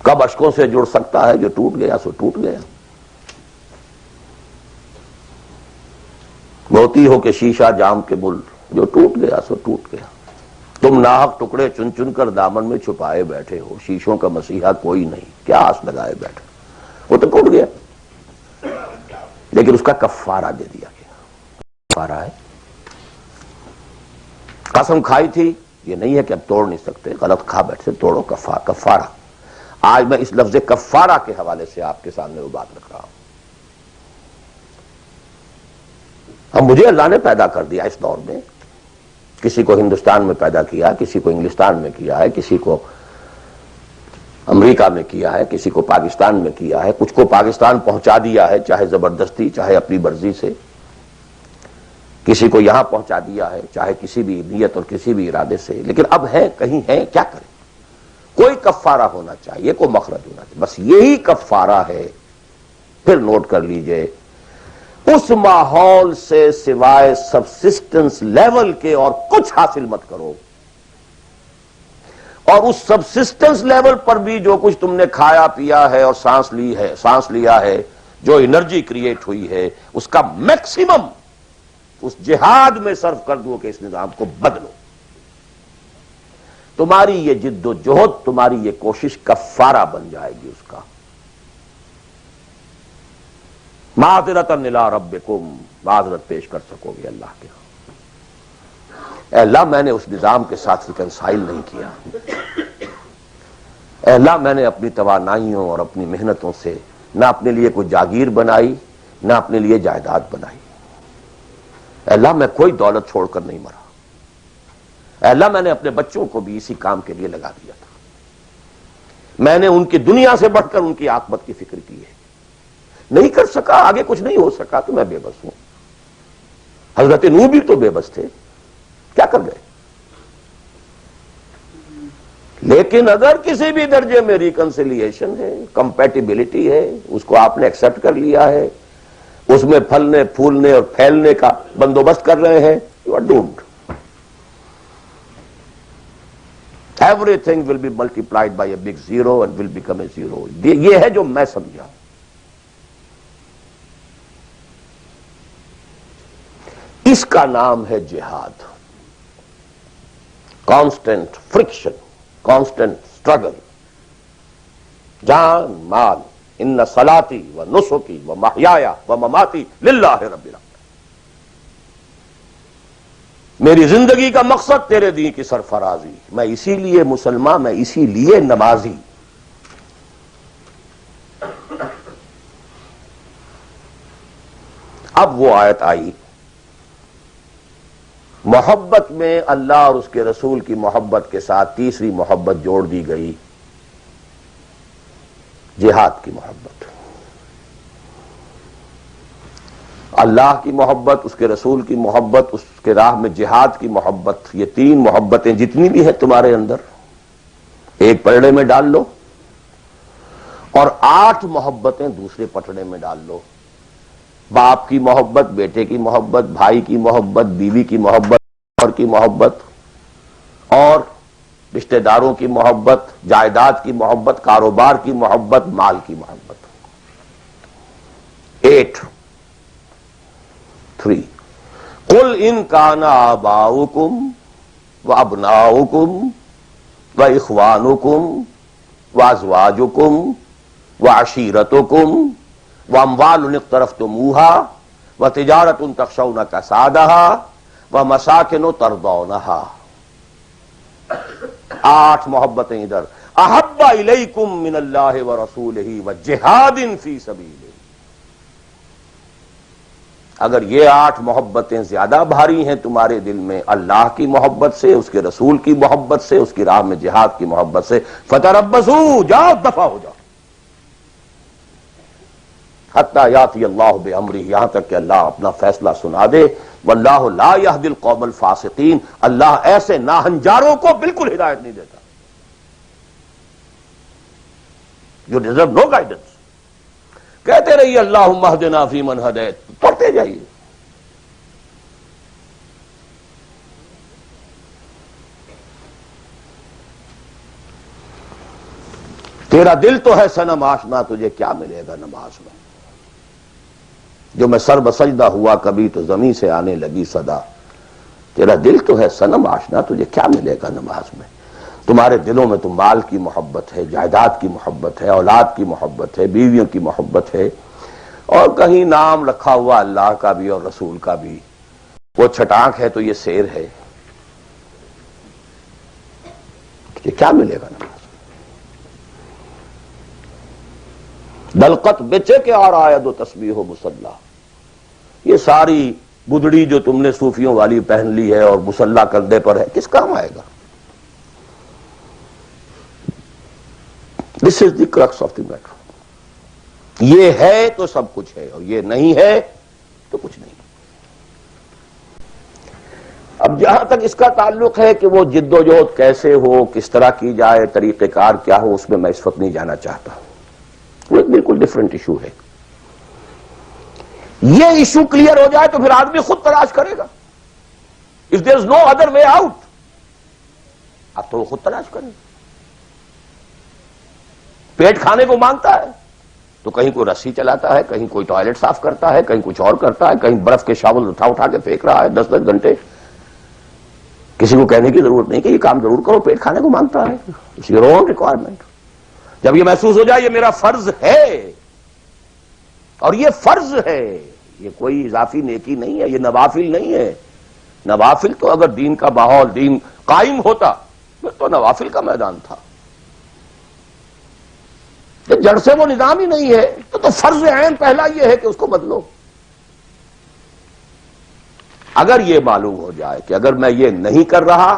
S1: کب اشکوں سے جڑ سکتا ہے؟ جو ٹوٹ گیا سو ٹوٹ گیا۔ موتی ہو کہ شیشہ جام کے بل، جو ٹوٹ گیا سو ٹوٹ گیا۔ تم ناحق ٹکڑے چن چن کر دامن میں چھپائے بیٹھے ہو، شیشوں کا مسیحا کوئی نہیں، کیا آس لگائے بیٹھے، وہ تو ٹوٹ گیا، لیکن اس کا کفارہ دے دیا گیا۔ کفارہ ہے، قسم کھائی تھی، یہ نہیں ہے کہ اب توڑ نہیں سکتے، غلط کھا بیٹھے، توڑو، کفارہ۔ آج میں اس لفظ کفارہ کے حوالے سے آپ کے سامنے وہ بات رکھ رہا ہوں۔ مجھے اللہ نے پیدا کر دیا اس دور میں، کسی کو ہندوستان میں پیدا کیا، کسی کو انگلستان میں کیا ہے، کسی کو امریکہ میں کیا ہے، کسی کو پاکستان میں کیا ہے، کچھ کو پاکستان پہنچا دیا ہے، چاہے زبردستی چاہے اپنی مرضی سے، کسی کو یہاں پہنچا دیا ہے چاہے کسی بھی نیت اور کسی بھی ارادے سے، لیکن اب ہے، کہیں ہے، کیا کریں؟ کوئی کفارہ ہونا چاہیے، کوئی مخرج ہونا چاہیے، بس یہی کفارہ ہے۔ پھر نوٹ کر لیجئے، اس ماحول سے سوائے سبسسٹنس لیول کے اور کچھ حاصل مت کرو، اور اس سبسسٹنس لیول پر بھی جو کچھ تم نے کھایا پیا ہے اور سانس لیا ہے، جو انرجی کریٹ ہوئی ہے، اس کا میکسیمم اس جہاد میں صرف کر دو کہ اس نظام کو بدلو۔ تمہاری یہ جد و جہد، تمہاری یہ کوشش کفارہ بن جائے گی اس کا۔ معذرتاً الی ربکم، معذرت پیش کر سکو گے اللہ کے ہاں۔ اے اللہ، میں نے اس نظام کے ساتھ ریکنسائل نہیں کیا۔ اے اللہ، میں نے اپنی توانائیوں اور اپنی محنتوں سے نہ اپنے لیے کوئی جاگیر بنائی، نہ اپنے لیے جائیداد بنائی۔ اے اللہ، میں کوئی دولت چھوڑ کر نہیں مرا۔ اے اللہ، میں نے اپنے بچوں کو بھی اسی کام کے لیے لگا دیا تھا۔ میں نے ان کی دنیا سے بڑھ کر ان کی عاقبت کی فکر کی ہے۔ نہیں کر سکا، آگے کچھ نہیں ہو سکا تو میں بے بس ہوں۔ حضرت نوح بھی تو بے بس تھے، کیا کر گئے؟ لیکن اگر کسی بھی درجے میں ریکنسیلیشن ہے، کمپیٹیبلٹی ہے، اس کو آپ نے ایکسپٹ کر لیا ہے، اس میں پھلنے پھولنے اور پھیلنے کا بندوبست کر رہے ہیں، you are doomed. Everything will be multiplied by a big zero and will become a zero۔ یہ ہے جو میں سمجھا۔ اس کا نام ہے جہاد۔ کانسٹنٹ فرکشن، کانسٹنٹ اسٹرگل، جان مال، ان صلاتی و نسکی و محیایا و مماتی للہ رب العالمین۔ میری زندگی کا مقصد تیرے دین کی سرفرازی، میں اسی لیے مسلمان، میں اسی لیے نمازی۔ اب وہ آیت آئی، محبت میں اللہ اور اس کے رسول کی محبت کے ساتھ تیسری محبت جوڑ دی گئی، جہاد کی محبت۔ اللہ کی محبت، اس کے رسول کی محبت، اس کے راہ میں جہاد کی محبت، یہ تین محبتیں جتنی بھی ہیں تمہارے اندر، ایک پلڑے میں ڈال لو، اور 8 محبتیں دوسرے پٹڑے میں ڈال لو۔ باپ کی محبت، بیٹے کی محبت، بھائی کی محبت، بیوی کی محبت، اور کی محبت، اور رشتہ داروں کی محبت، جائیداد کی محبت، کاروبار کی محبت، مال کی محبت۔ 8 3 قل ان کان آباؤکم وابناؤکم واخوانکم وازواجکم وعشیرتکم واموال اقترفتموها وتجارۃ تخشون کسادها ومساکن ترضونها۔ 8 محبتیں ادھر، احب الیکم من اللہ ورسولہ وجہاد فی سبیلہ۔ اگر یہ 8 محبتیں زیادہ بھاری ہیں تمہارے دل میں اللہ کی محبت سے، اس کے رسول کی محبت سے، اس کی راہ میں جہاد کی محبت سے، فتربصوا، جاؤ دفع ہو جاؤ، حتی یاتی اللہ بامرہ، یہاں تک کہ اللہ اپنا فیصلہ سنا دے۔ واللہ لا یہدی القوم الفاسقین، اللہ ایسے ناہنجاروں کو بالکل ہدایت نہیں دیتا. You deserve no guidance. کہتے رہیے اللہم اہدنا فیمن ہدیت، پڑھتے جائیے. تیرا دل تو ہے صنم آشنا، تجھے کیا ملے گا نماز میں. جو میں سر بسجدہ ہوا کبھی تو زمین سے آنے لگی صدا. تیرا دل تو ہے صنم آشنا، تجھے کیا ملے گا نماز میں. تمہارے دلوں میں تو مال کی محبت ہے، جائیداد کی محبت ہے، اولاد کی محبت ہے، بیویوں کی محبت ہے، اور کہیں نام رکھا ہوا اللہ کا بھی اور رسول کا بھی. وہ چھٹانک ہے تو یہ سیر ہے. تجھے کیا ملے گا نماز. دلقت بیچے کے اور آید و تسبیح و مصلی. یہ ساری گدڑی جو تم نے صوفیوں والی پہن لی ہے اور مصلی کندھے پر ہے، کس کام آئے گا. دس از دی کرکس آف دی میٹر. یہ ہے تو سب کچھ ہے، اور یہ نہیں ہے تو کچھ نہیں. اب جہاں تک اس کا تعلق ہے کہ وہ جد و جہد کیسے ہو، کس طرح کی جائے، طریقہ کار کیا ہو، اس میں میں اس وقت نہیں جانا چاہتا. وہ ایک بالکل ڈفرینٹ ایشو ہے. یہ ایشو کلیئر ہو جائے تو پھر آدمی خود تلاش کرے گا. If there is no other way out, اب تو وہ خود تلاش کرے گا. پیٹ کھانے کو مانگتا ہے تو کہیں کوئی رسی چلاتا ہے، کہیں کوئی ٹوائلٹ صاف کرتا ہے، کہیں کچھ اور کرتا ہے، کہیں برف کے شاول اٹھا کے پھینک رہا ہے 10-10 گھنٹے. کسی کو کہنے کی ضرورت نہیں کہ یہ کام ضرور کرو، پیٹ کھانے کو مانگتا ہے. It's your own requirement. جب یہ محسوس ہو جائے یہ میرا فرض ہے، اور یہ فرض ہے، یہ کوئی اضافی نیکی نہیں ہے، یہ نوافل نہیں ہے. نوافل تو اگر دین کا ماحول، دین قائم ہوتا پھر تو نوافل کا میدان تھا. جڑ سے وہ نظام ہی نہیں ہے تو فرض عین پہلا یہ ہے کہ اس کو بدلو. اگر یہ معلوم ہو جائے کہ اگر میں یہ نہیں کر رہا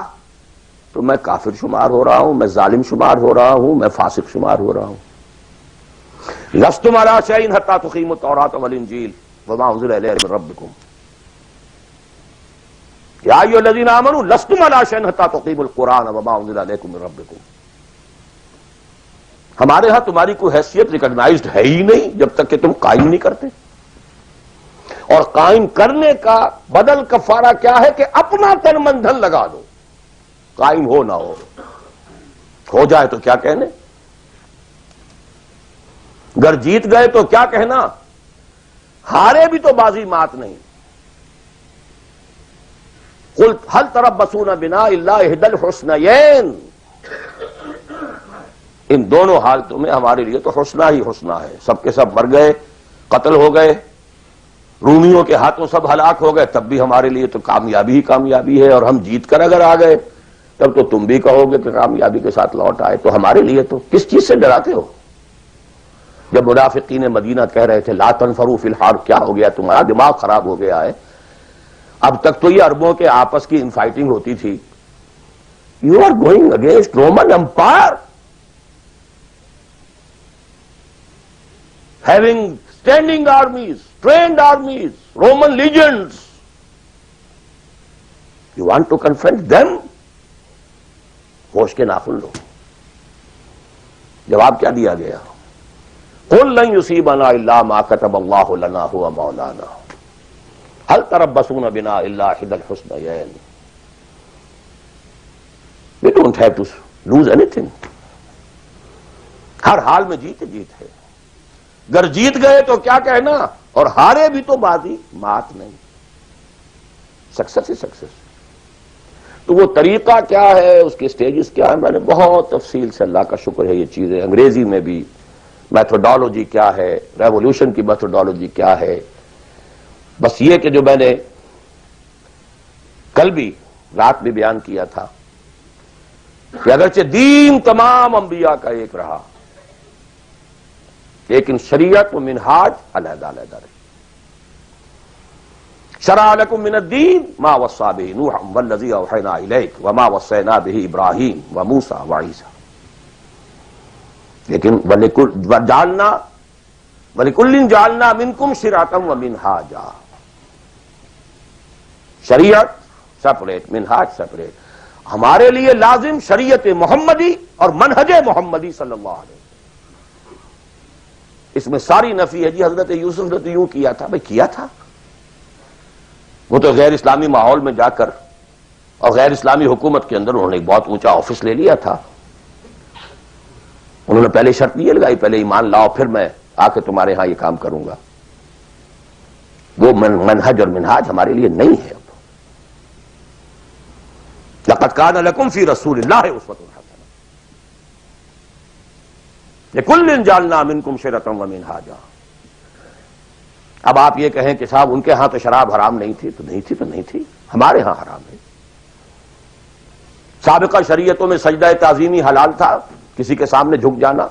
S1: تو میں کافر شمار ہو رہا ہوں، میں ظالم شمار ہو رہا ہوں، میں فاسق شمار ہو رہا ہوں. لستم علی شیء حتی تقیموا التوراۃ والانجیل وما انزل الیکم من ربکم یا ایھا الذین آمنوا لستم علی شیء حتی تقیموا القرآن وما انزل الیکم من ربکم. ہمارے ہاں تمہاری کوئی حیثیت ریکگنائزڈ ہے ہی نہیں جب تک کہ تم قائم نہیں کرتے. اور قائم کرنے کا بدل کفارہ کیا ہے کہ اپنا تن من دھن لگا دو. قائم ہو نہ ہو جائے تو کیا کہنے. گر جیت گئے تو کیا کہنا. ہارے بھی تو بازی مات نہیں. قل هل تربصون بنا الا احدى الحسنيين. ان دونوں حالتوں میں ہمارے لیے تو حسنہ ہی حسنہ ہے. سب کے سب مر گئے، قتل ہو گئے، رومیوں کے ہاتھوں سب ہلاک ہو گئے، تب بھی ہمارے لیے تو کامیابی ہی کامیابی ہے. اور ہم جیت کر اگر آ گئے تب تو تم بھی کہو گے کہ کامیابی کے ساتھ لوٹ آئے. تو ہمارے لیے تو کس چیز سے ڈراتے ہو. جب منافقین مدینہ کہہ رہے تھے لا تنفروا فی الحرب، کیا ہو گیا تمہارا دماغ خراب ہو گیا ہے. اب تک تو یہ عربوں کے آپس کی انفائٹنگ ہوتی تھی. You are going against Roman Empire having standing armies, trained armies, Roman legions. You want to confront them? ہوش کے ناخن لو. جواب کیا دیا گیا؟ قل لن يصيبنا الا ما كتب الله لنا هو مولانا هل تربصون بنا الا احدى الحسنيين. We don't have to lose anything. ہر حال میں جیت ہے. گر جیت گئے تو کیا کہنا، اور ہارے بھی تو بازی مات نہیں. سکسس ہی سکسس. تو وہ طریقہ کیا ہے، اس کے سٹیجز کیا ہے، میں نے بہت تفصیل سے، اللہ کا شکر ہے، یہ چیزیں انگریزی میں بھی میتھوڈالوجی کیا ہے، ریولوشن کی میتھوڈالوجی کیا ہے. بس یہ کہ جو میں نے کل بھی رات میں بیان کیا تھا کہ اگرچہ دین تمام انبیاء کا ایک رہا لیکن شریعت و منہاج علیحدہ علیحدہ رہی. شرع لکم من الدین ما وصی بہ نوحا والذی اوحینا الیک وما وصینا بہ ابراہیم وموسیٰ وعیسیٰ. لیکن وَلِكُلٍّ جَعَلْنَا مِنْكُمْ شِرْعَةً وَمِنْهَاجًا. شریعت سپریٹ، منہاج سپریٹ. ہمارے لیے لازم شریعت محمدی اور منہج محمدی صلی اللہ علیہ وسلم. اس میں ساری نفی ہے. جی حضرت یوسف نے تو یوں کیا تھا. بھئی کیا تھا، وہ تو غیر اسلامی ماحول میں جا کر اور غیر اسلامی حکومت کے اندر انہوں نے ایک بہت اونچا آفس لے لیا تھا. انہوں نے پہلے شرط یہ لگائی، پہلے ایمان لاؤ پھر میں آ کے تمہارے ہاں یہ کام کروں گا. وہ منہج اور منہاج ہمارے لیے نہیں ہے. اب لقد کان لکم فی رسول اللہ اسوۃ حسنہ لکل جعلنا منکم شرعۃ ومنہاجا. اب آپ یہ کہیں کہ صاحب ان کے ہاں تو شراب حرام نہیں تھی، تو نہیں تھی تو نہیں تھی، ہمارے ہاں حرام ہے. سابقہ شریعتوں میں سجدہ تعظیمی حلال تھا، کسی کے سامنے جھک جانا،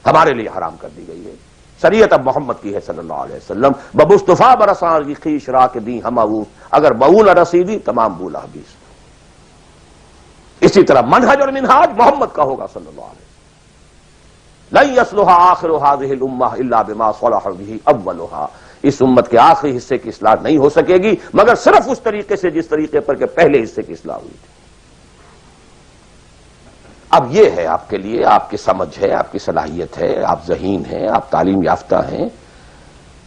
S1: ہمارے لیے حرام کر دی گئی ہے. شریعت اب محمد کی ہے صلی اللہ علیہ وسلم. بمصطفیٰ برساں کی خیش را کے دی ہماؤ، اگر بہو نہ رسیدی تمام بولا حدیث. اسی طرح منہج اور منہاج محمد کا ہوگا صلی اللہ علیہ وسلم. لن یصلح آخر هذه الامہ الا بما صلح به اولها. اس امت کے آخری حصے کی اصلاح نہیں ہو سکے گی مگر صرف اس طریقے سے جس طریقے پر کہ پہلے حصے کی اصلاح ہوئی تھی. اب یہ ہے آپ کے لیے، آپ کی سمجھ ہے، آپ کی صلاحیت ہے، آپ ذہین ہیں، آپ تعلیم یافتہ ہیں.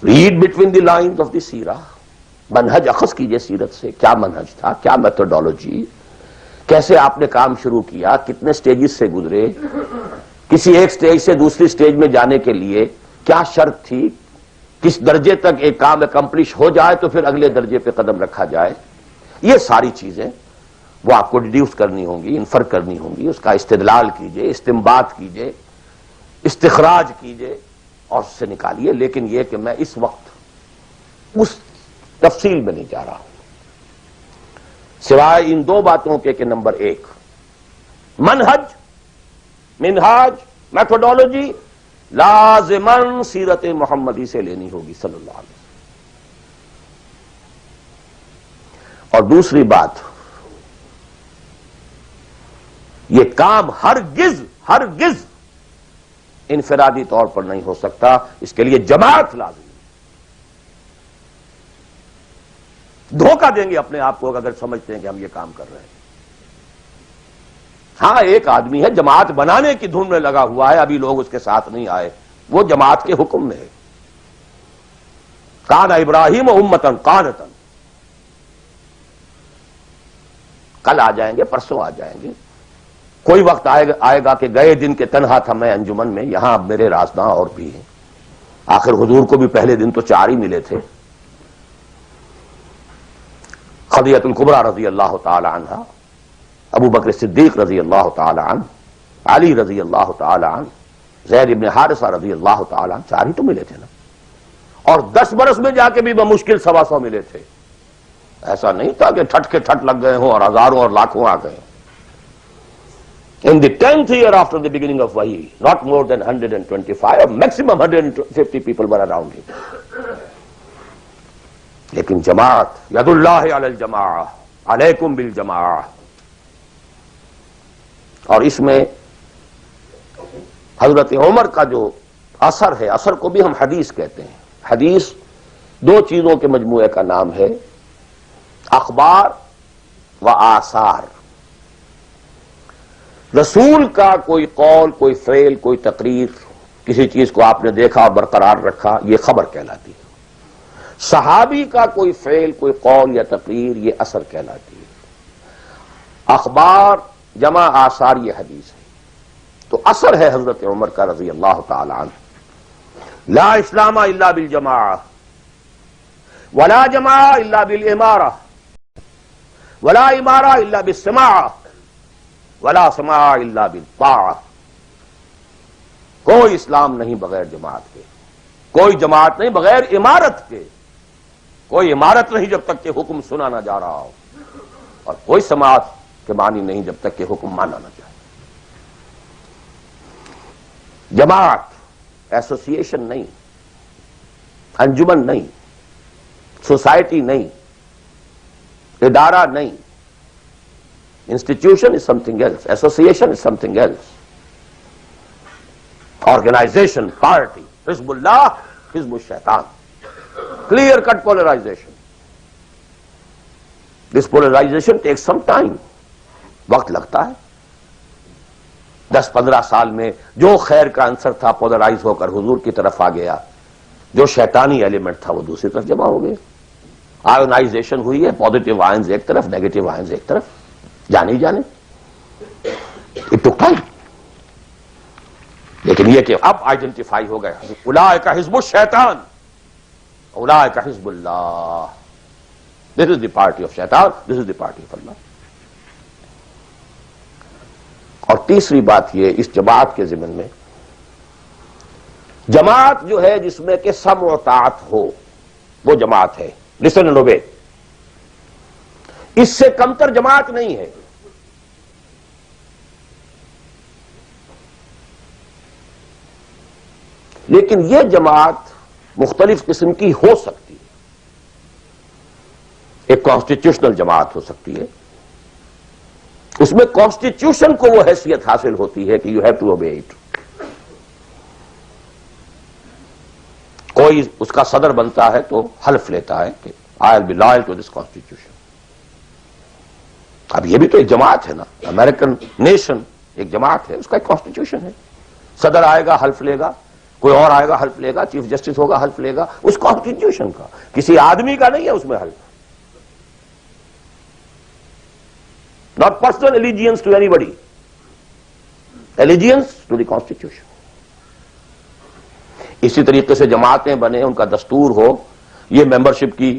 S1: Read between the lines of the seerah. منہج اخذ کیجئے سیرت سے. کیا منہج تھا، کیا میتھڈالوجی، کیسے آپ نے کام شروع کیا، کتنے سٹیجز سے گزرے، کسی ایک سٹیج سے دوسری سٹیج میں جانے کے لیے کیا شرط تھی، کس درجے تک ایک کام اکمپلش ہو جائے تو پھر اگلے درجے پہ قدم رکھا جائے. یہ ساری چیزیں وہ آپ کو ڈیڈیوس کرنی ہوں گی، انفر کرنی ہوں گی. اس کا استدلال کیجئے، استنباط کیجئے، استخراج کیجئے اور اس سے نکالیے. لیکن یہ کہ میں اس وقت اس تفصیل میں نہیں جا رہا ہوں، سوائے ان دو باتوں کے کہ نمبر ایک، منہج، منہاج، میتھڈالوجی لازماً سیرت محمدی سے لینی ہوگی صلی اللہ علیہ وسلم. اور دوسری بات، یہ کام ہرگز انفرادی طور پر نہیں ہو سکتا. اس کے لیے جماعت لازم. دھوکہ دیں گے اپنے آپ کو اگر سمجھتے ہیں کہ ہم یہ کام کر رہے ہیں. ہاں ایک آدمی ہے جماعت بنانے کی دھن میں لگا ہوا ہے، ابھی لوگ اس کے ساتھ نہیں آئے، وہ جماعت کے حکم میں ہے. کان ابراہیم امتن قانتن. کل آ جائیں گے، پرسوں آ جائیں گے. کوئی وقت آئے گا کہ گئے دن کے تنہا تھا میں انجمن میں، یہاں اب میرے رازداں اور بھی ہیں. آخر حضور کو بھی پہلے دن تو 4 ہی ملے تھے. خدیجہ الکبریٰ رضی اللہ تعالی عنہ، ابو بکر صدیق رضی اللہ تعالی عنہ، علی رضی اللہ تعالی عنہ، زید بن حارثہ رضی اللہ تعالی عنہ، 4 ہی تو ملے تھے نا. اور 10 برس میں جا کے بھی بمشکل 125 ملے تھے. ایسا نہیں تھا کہ ٹھٹ کے ٹھٹ لگ گئے ہوں اور ہزاروں اور لاکھوں آ گئے. In the 10th year after the beginning of Wahi, not more than 125 or maximum 150 people were around him. لیکن جماعت، ید اللہ علی الجماعہ، علیکم بالجماعہ. اور اس میں حضرت عمر کا جو اثر ہے، اثر کو بھی ہم حدیث کہتے ہیں. حدیث 2 چیزوں کے مجموعے کا نام ہے، اخبار و آثار. رسول کا کوئی قول، کوئی فعل، کوئی تقریر، کسی چیز کو آپ نے دیکھا اور برقرار رکھا، یہ خبر کہلاتی ہے. صحابی کا کوئی فعل، کوئی قول یا تقریر، یہ اثر کہلاتی ہے. اخبار جمع آثار یہ حدیث ہے. تو اثر ہے حضرت عمر کا رضی اللہ تعالی عنہ. لا اسلام الا بالجماعہ ولا جماعہ الا بالامارہ ولا امارہ الا بالسماعہ ولا سماع الا بالطاعہ. کوئی اسلام نہیں بغیر جماعت کے، کوئی جماعت نہیں بغیر امارت کے، کوئی امارت نہیں جب تک کہ حکم سنا نہ جا رہا ہو، اور کوئی سماعت کے معنی نہیں جب تک کہ حکم مانا نہ جائے. جماعت ایسوسیشن نہیں، انجمن نہیں، سوسائٹی نہیں، ادارہ نہیں. Institution is something else. Association is something else. Organization, party, Hizbullah, Hizb al-Shaitan. Clear cut polarization. This polarisation take some time, وقت لگتا ہے. 10-15 سال میں جو خیر کا عنصر تھا پولرائز ہو کر حضور کی طرف آ گیا، جو شیطانی ایلیمنٹ تھا وہ دوسری طرف جمع ہو گئے. آئونائزیشن ہوئی ہے، پازیٹیو آئنز ایک طرف، نیگیٹو آئنز ایک طرف، جانے جانے. It took time. لیکن یہ کہ اب آئیڈینٹیفائی ہو گئے، اولئک حزب الشیطان اولئک حزب اللہ. دس از دی پارٹی آف شیطان، دس از دی پارٹی آف اللہ. اور تیسری بات یہ اس جماعت کے ضمن میں، جماعت جو ہے جس میں کہ سمع و طاعت ہو وہ جماعت ہے. Listen and obey. اس سے کمتر جماعت نہیں ہے. لیکن یہ جماعت مختلف قسم کی ہو سکتی ہے. ایک کانسٹیٹیوشنل جماعت ہو سکتی ہے، اس میں کانسٹیٹیوشن کو وہ حیثیت حاصل ہوتی ہے کہ you have to obey it. کوئی اس کا صدر بنتا ہے تو حلف لیتا ہے کہ I will be loyal to this constitution. اب یہ بھی تو ایک جماعت ہے نا. امریکن نیشن ایک جماعت ہے، اس کا ایک کانسٹیٹیوشن ہے. صدر آئے گا حلف لے گا، کوئی اور آئے گا حلف لے گا، چیف جسٹس ہوگا حلف لے گا. اس کانسٹیٹیوشن کا، کسی آدمی کا نہیں ہے اس میں حلف. not personal allegiance to anybody, allegiance to the constitution. اسی طریقے سے جماعتیں بنے، ان کا دستور ہو، یہ ممبرشپ کی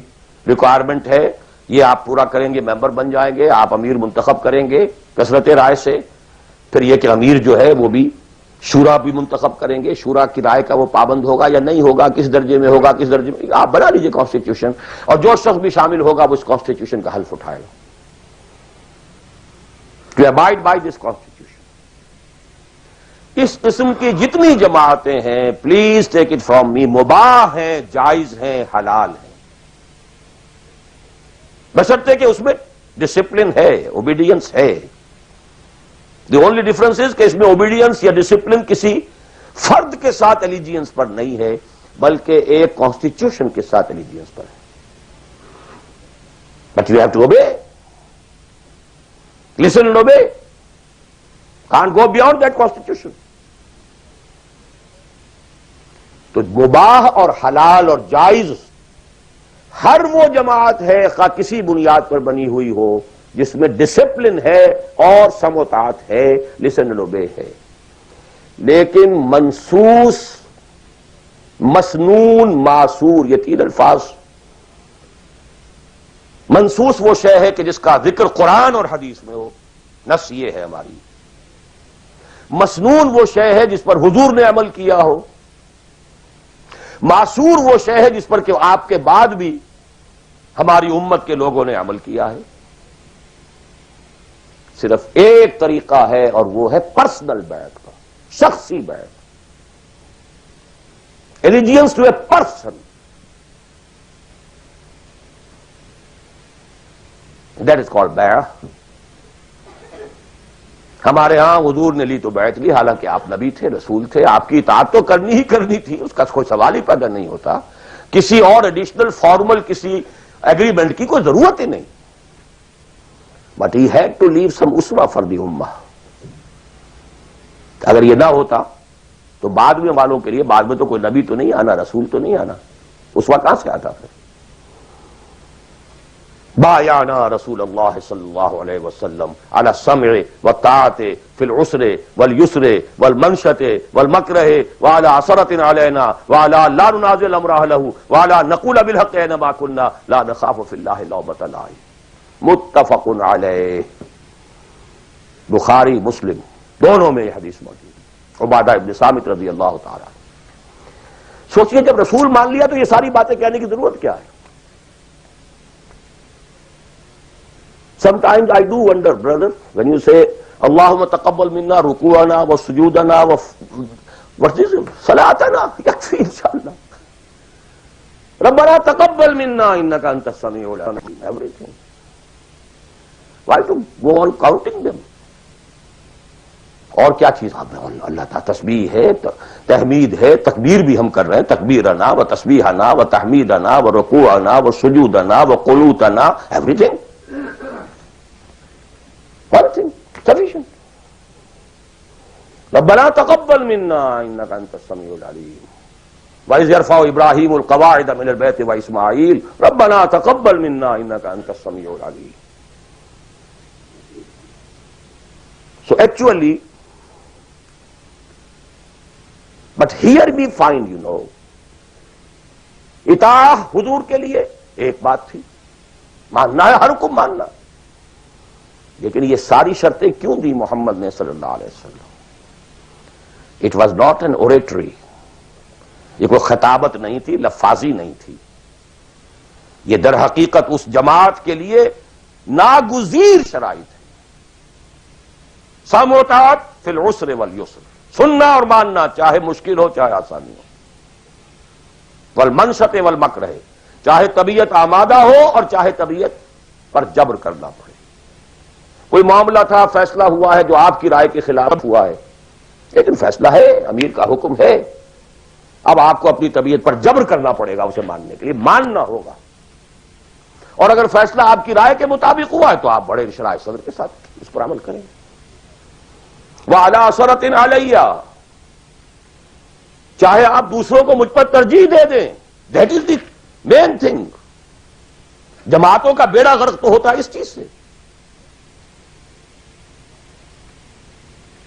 S1: ریکوائرمنٹ ہے، یہ آپ پورا کریں گے ممبر بن جائیں گے، آپ امیر منتخب کریں گے کثرت رائے سے. پھر یہ کہ امیر جو ہے وہ بھی شورا بھی منتخب کریں گے، شورا کی رائے کا وہ پابند ہوگا یا نہیں ہوگا، کس درجے میں ہوگا، کس درجے میں. آپ بنا لیجئے کانسٹیٹیوشن، اور جو شخص بھی شامل ہوگا وہ اس کانسٹیٹیوشن کا حلف اٹھائے گا. To abide by this constitution. اس قسم کی جتنی جماعتیں ہیں، please take it from me, مباح ہیں، جائز ہیں، حلال ہیں، بشرطے کہ اس میں ڈسپلن ہے، اوبیڈینس ہے. دی اونلی ڈفرنس از کہ اس میں اوبیڈینس یا ڈسپلن کسی فرد کے ساتھ الیجینس پر نہیں ہے، بلکہ ایک کانسٹیٹیوشن کے ساتھ الیجینس پر ہے. But you have to obey. Listen and obey. Can't go beyond that constitution. تو مباح اور حلال اور جائز ہر وہ جماعت ہے، خواہ کسی بنیاد پر بنی ہوئی ہو، جس میں ڈسپلن ہے اور سمع و طاعت ہے، listen and obey ہے. لیکن منصوص، مسنون، معصور، یہ تین الفاظ. منصوص وہ شے ہے کہ جس کا ذکر قرآن اور حدیث میں ہو، نص یہ ہے ہماری. مسنون وہ شے ہے جس پر حضور نے عمل کیا ہو. معصور وہ شے ہے جس پر کہ آپ کے بعد بھی ہماری امت کے لوگوں نے عمل کیا ہے. صرف ایک طریقہ ہے اور وہ ہے پرسنل بیعت کا، شخصی بیعت. allegiance to a person. That is called بیعت. ہمارے ہاں حضور نے لی تو بیعت لی، حالانکہ آپ نبی تھے، رسول تھے، آپ کی اطاعت تو کرنی ہی کرنی تھی، اس کا کوئی سوال ہی پیدا نہیں ہوتا. کسی اور ایڈیشنل فارمل کسی ایگریمنٹ کی کوئی ضرورت ہی نہیں. But he had to leave some uswa for the ummah. اگر یہ نہ ہوتا تو بعد میں والوں کے لیے، بعد میں تو کوئی نبی تو نہیں آنا، رسول تو نہیں آنا، اسوہ کہاں سے آتا پھر. بایعنا رسول اللہ صلی اللہ علیہ وسلم علی السمع والطاعۃ فی العسر والیسر والمنشۃ والمکرہ وعلی عثرۃ علینا وعلی لا ننازع امر اہلہ وعلی نقول بالحق اینما کنا لا نخاف فی اللہ لومۃ لائم. متفق علیہ. بخاری مسلم دونوں میں یہ حدیث موجود ہے. عبادہ ابن صامت رضی اللہ تعالی. سوچئے جب رسول مان لیا تو یہ ساری باتیں کہنے کی ضرورت کیا ہے. Sometimes I do wonder, brother, when you say, Allahumma taqabbal minna ruku'ana wa sujudana wa what's this? Salatana, yakfi inshallah. Rabbana taqabbal minna innaka antas sami'ul alim. Everything. Why to go on counting them? اور کیا چیز اللہ تعالیٰ تسبیح ہے، تحمید ہے، تکبیر بھی ہم کر رہے ہیں، تکبیرنا و تسبیحنا و تحمیدنا و رکوعنا و سجودنا و قنوتنا، everything. nothing, sufficient. ربنا تقبل منا انك انت السميع العليم وإذ يرفع إبراهيم القواعد من البيت وإسماعيل ربنا تقبل منا انك انت السميع العليم. So actually, but here we find, اطاعہ حضور کے لیے ایک بات تھی، ماننا ہے، ہر حکم ماننا، لیکن یہ ساری شرطیں کیوں دی محمد نے صلی اللہ علیہ وسلم؟ It was not an oratory, یہ کوئی خطابت نہیں تھی، لفاظی نہیں تھی، یہ در حقیقت اس جماعت کے لیے ناگزیر شرائط ہے. سمع و طاعت فی العسر والیسر، سننا اور ماننا چاہے مشکل ہو چاہے آسانی ہو، والمنشط والمکرہ، چاہے طبیعت آمادہ ہو اور چاہے طبیعت پر جبر کرنا پڑے. کوئی معاملہ تھا، فیصلہ ہوا ہے جو آپ کی رائے کے خلاف ہوا ہے، لیکن فیصلہ ہے، امیر کا حکم ہے، اب آپ کو اپنی طبیعت پر جبر کرنا پڑے گا اسے ماننے کے لیے، ماننا ہوگا. اور اگر فیصلہ آپ کی رائے کے مطابق ہوا ہے تو آپ بڑے شرح صدر کے ساتھ اس پر عمل کریں. وَعَلَىٰ أَسَرَةٍ عَلَيَّ، چاہے آپ دوسروں کو مجھ پر ترجیح دے دیں، that is the main thing. جماعتوں کا بیڑا غرق تو ہوتا ہے اس چیز سے.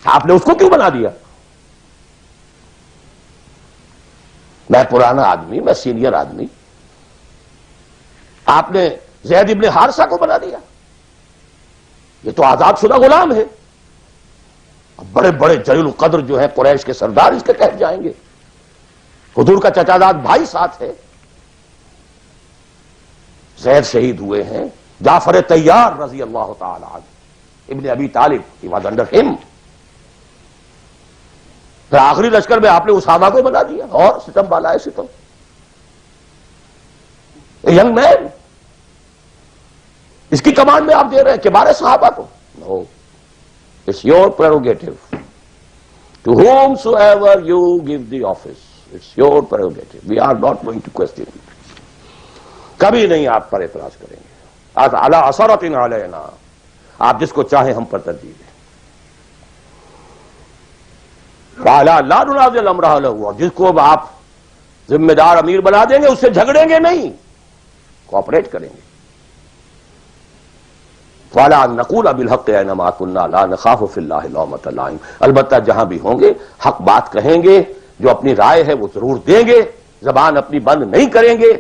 S1: آپ نے اس کو کیوں بنا دیا؟ میں پرانا آدمی، میں سینئر آدمی، آپ نے زید ابن حارثہ کو بنا دیا. یہ تو آزاد شدہ غلام ہے. اب بڑے بڑے جلیل القدر جو ہیں قریش کے سردار اس کے تحت جائیں گے. حضور کا چچا داد بھائی ساتھ ہے. زید شہید ہوئے ہیں، جعفر طیار رضی اللہ تعالی عنہ، ابن ابی طالب، he was under him. پھر آخری لشکر میں آپ نے اسامہ کو بنا دیا، اور ستم بالا ہے ستم. ینگ مین، اس کی کمانڈ میں آپ دے رہے ہیں کبار صحابہ کو. نو، it's your prerogative. To whomsoever you give the office, it's your prerogative. We are not going to question it. کبھی نہیں آپ پر اعتراض کریں گے. عَلَىٰ أَسَرَةٍ عَلَيْنَا، آپ جس کو چاہیں ہم پر ترجیح دیں. وَعَلَىٰ لَا نُنَازِعُ الْأَمْرَ أَهْلَهُ، اور جس کو آپ ذمہ دار امیر بنا دیں گے اس سے جھگڑیں گے نہیں، کوآپریٹ کریں گے. وَعَلَىٰ أَن نَّقُولَ بِالْحَقِّ أَيْنَمَا كُنَّا لَا نَخَافُ فِي اللَّهِ لَوْمَةَ لَائِمٍ، البتہ جہاں بھی ہوں گے حق بات کہیں گے، جو اپنی رائے ہے وہ ضرور دیں گے، زبان اپنی بند نہیں کریں گے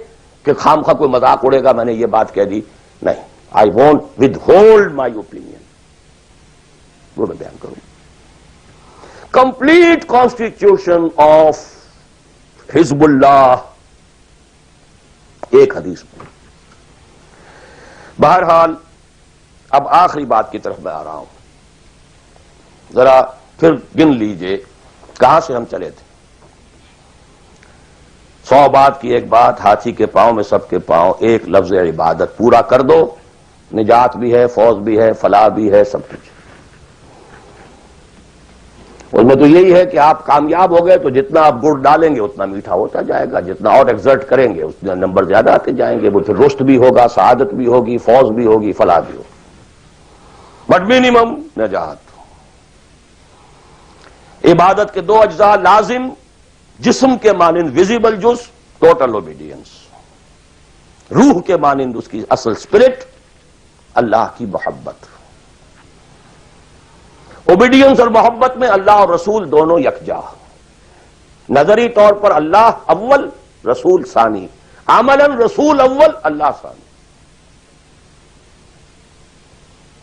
S1: کہ خام خواہ کوئی مذاق اڑے گا میں نے یہ بات کہہ دی. نہیں، I won't withhold my opinion. وہ میں بیان کروں. Complete constitution of حزب اللہ ایک حدیث میں. بہرحال اب آخری بات کی طرف میں آ رہا ہوں. ذرا پھر گن لیجئے کہاں سے ہم چلے تھے. 100 بات کی ایک بات، ہاتھی کے پاؤں میں سب کے پاؤں، ایک لفظ عبادت پورا کر دو، نجات بھی ہے، فوز بھی ہے، فلاح بھی ہے، سب کچھ. اس میں تو یہی ہے کہ آپ کامیاب ہو گئے تو جتنا آپ گڑ ڈالیں گے اتنا میٹھا ہوتا جائے گا، جتنا اور ایگزرٹ کریں گے اس میں نمبر زیادہ آتے جائیں گے. وہ پھر رشد بھی ہوگا، سعادت بھی ہوگی، فوز بھی ہوگی، فلاح بھی ہوگی. بٹ منیمم نجات. عبادت کے 2 اجزاء لازم، جسم کے مانند ویزیبل جز، ٹوٹل اوبیڈینس. روح کے مانند اس کی اصل اسپرٹ، اللہ کی محبت. اوبیڈینس اور محبت میں اللہ اور رسول دونوں یکجا. نظری طور پر اللہ اول، رسول ثانی. عملاً رسول اول، اللہ ثانی.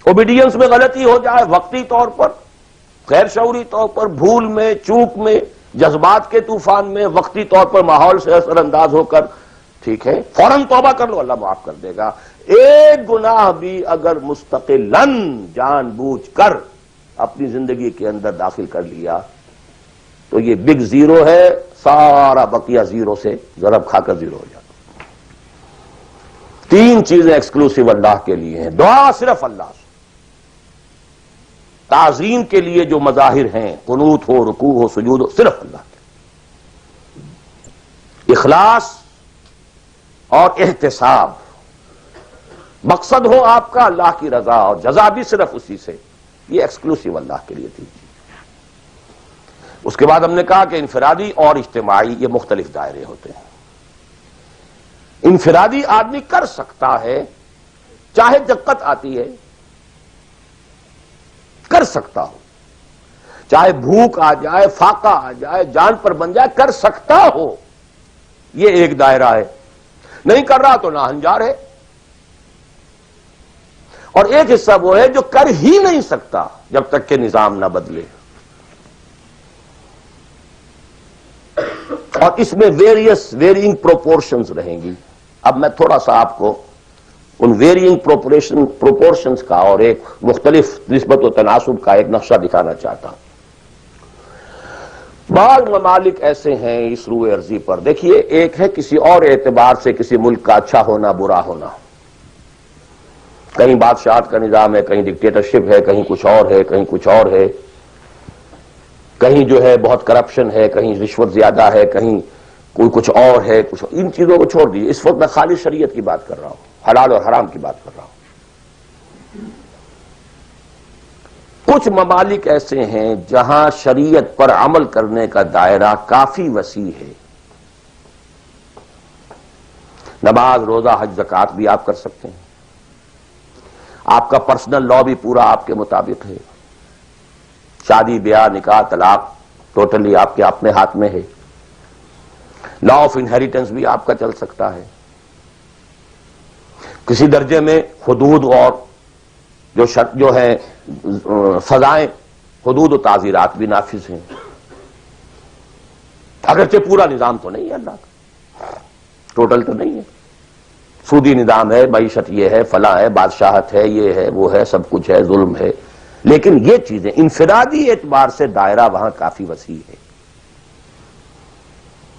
S1: اوبیڈینس میں غلطی ہو جائے وقتی طور پر، غیر شعوری طور پر، بھول میں، چوک میں، جذبات کے طوفان میں، وقتی طور پر ماحول سے اثر انداز ہو کر، ٹھیک ہے، فوراً توبہ کر لو، اللہ معاف کر دے گا. ایک گناہ بھی اگر مستقلاً جان بوجھ کر اپنی زندگی کے اندر داخل کر لیا تو یہ بگ زیرو ہے، سارا بقیہ زیرو سے ضرب کھا کر زیرو ہو جاتا. 3 چیزیں ایکسکلوسیو اللہ کے لیے ہیں. دعا صرف اللہ سے، تعظیم کے لیے جو مظاہر ہیں، قنوت ہو، رکوع ہو، سجود ہو، صرف اللہ کے. اخلاص اور احتساب، مقصد ہو آپ کا اللہ کی رضا، اور جزا بھی صرف اسی سے. یہ ایکسکلوسیو اللہ کے لیے تھی. اس کے بعد ہم نے کہا کہ انفرادی اور اجتماعی یہ مختلف دائرے ہوتے ہیں. انفرادی آدمی کر سکتا ہے، چاہے دقت آتی ہے کر سکتا ہو، چاہے بھوک آ جائے، فاقہ آ جائے، جان پر بن جائے، کر سکتا ہو. یہ ایک دائرہ ہے. نہیں کر رہا تو ناہنجار ہے. اور ایک حصہ وہ ہے جو کر ہی نہیں سکتا جب تک کہ نظام نہ بدلے. اور اس میں ویرینگ پروپورشنز رہیں گی. اب میں تھوڑا سا آپ کو ان ویرینگ پروپورشنز کا اور ایک مختلف نسبت و تناسب کا ایک نقشہ دکھانا چاہتا ہوں. بعض ممالک ایسے ہیں اس روئے ارضی پر، دیکھیے ایک ہے کسی اور اعتبار سے کسی ملک کا اچھا ہونا برا ہونا. کہیں بادشاہت کا نظام ہے، کہیں ڈکٹیٹرشپ ہے، کہیں کچھ اور ہے، کہیں کچھ اور ہے، کہیں جو ہے بہت کرپشن ہے، کہیں رشوت زیادہ ہے، کہیں کوئی کچھ اور ہے. کچھ ان چیزوں کو چھوڑ دیجیے، اس وقت میں خالی شریعت کی بات کر رہا ہوں، حلال اور حرام کی بات کر رہا ہوں. کچھ ممالک ایسے ہیں جہاں شریعت پر عمل کرنے کا دائرہ کافی وسیع ہے. نماز، روزہ، حج، زکوٰۃ بھی آپ کر سکتے ہیں. آپ کا پرسنل لا بھی پورا آپ کے مطابق ہے. شادی، بیاہ، نکاح، طلاق ٹوٹلی آپ کے اپنے ہاتھ میں ہے. لا آف انہیریٹنس بھی آپ کا چل سکتا ہے. کسی درجے میں حدود اور جو ہے سزائیں، حدود و تعزیرات بھی نافذ ہیں. اگرچہ پورا نظام تو نہیں ہے اللہ کا، ٹوٹل تو نہیں ہے. سودی نظام ہے، معیشت یہ ہے، فلاں ہے، بادشاہت ہے، یہ ہے، وہ ہے، سب کچھ ہے، ظلم ہے. لیکن یہ چیزیں انفرادی اعتبار سے دائرہ وہاں کافی وسیع ہے.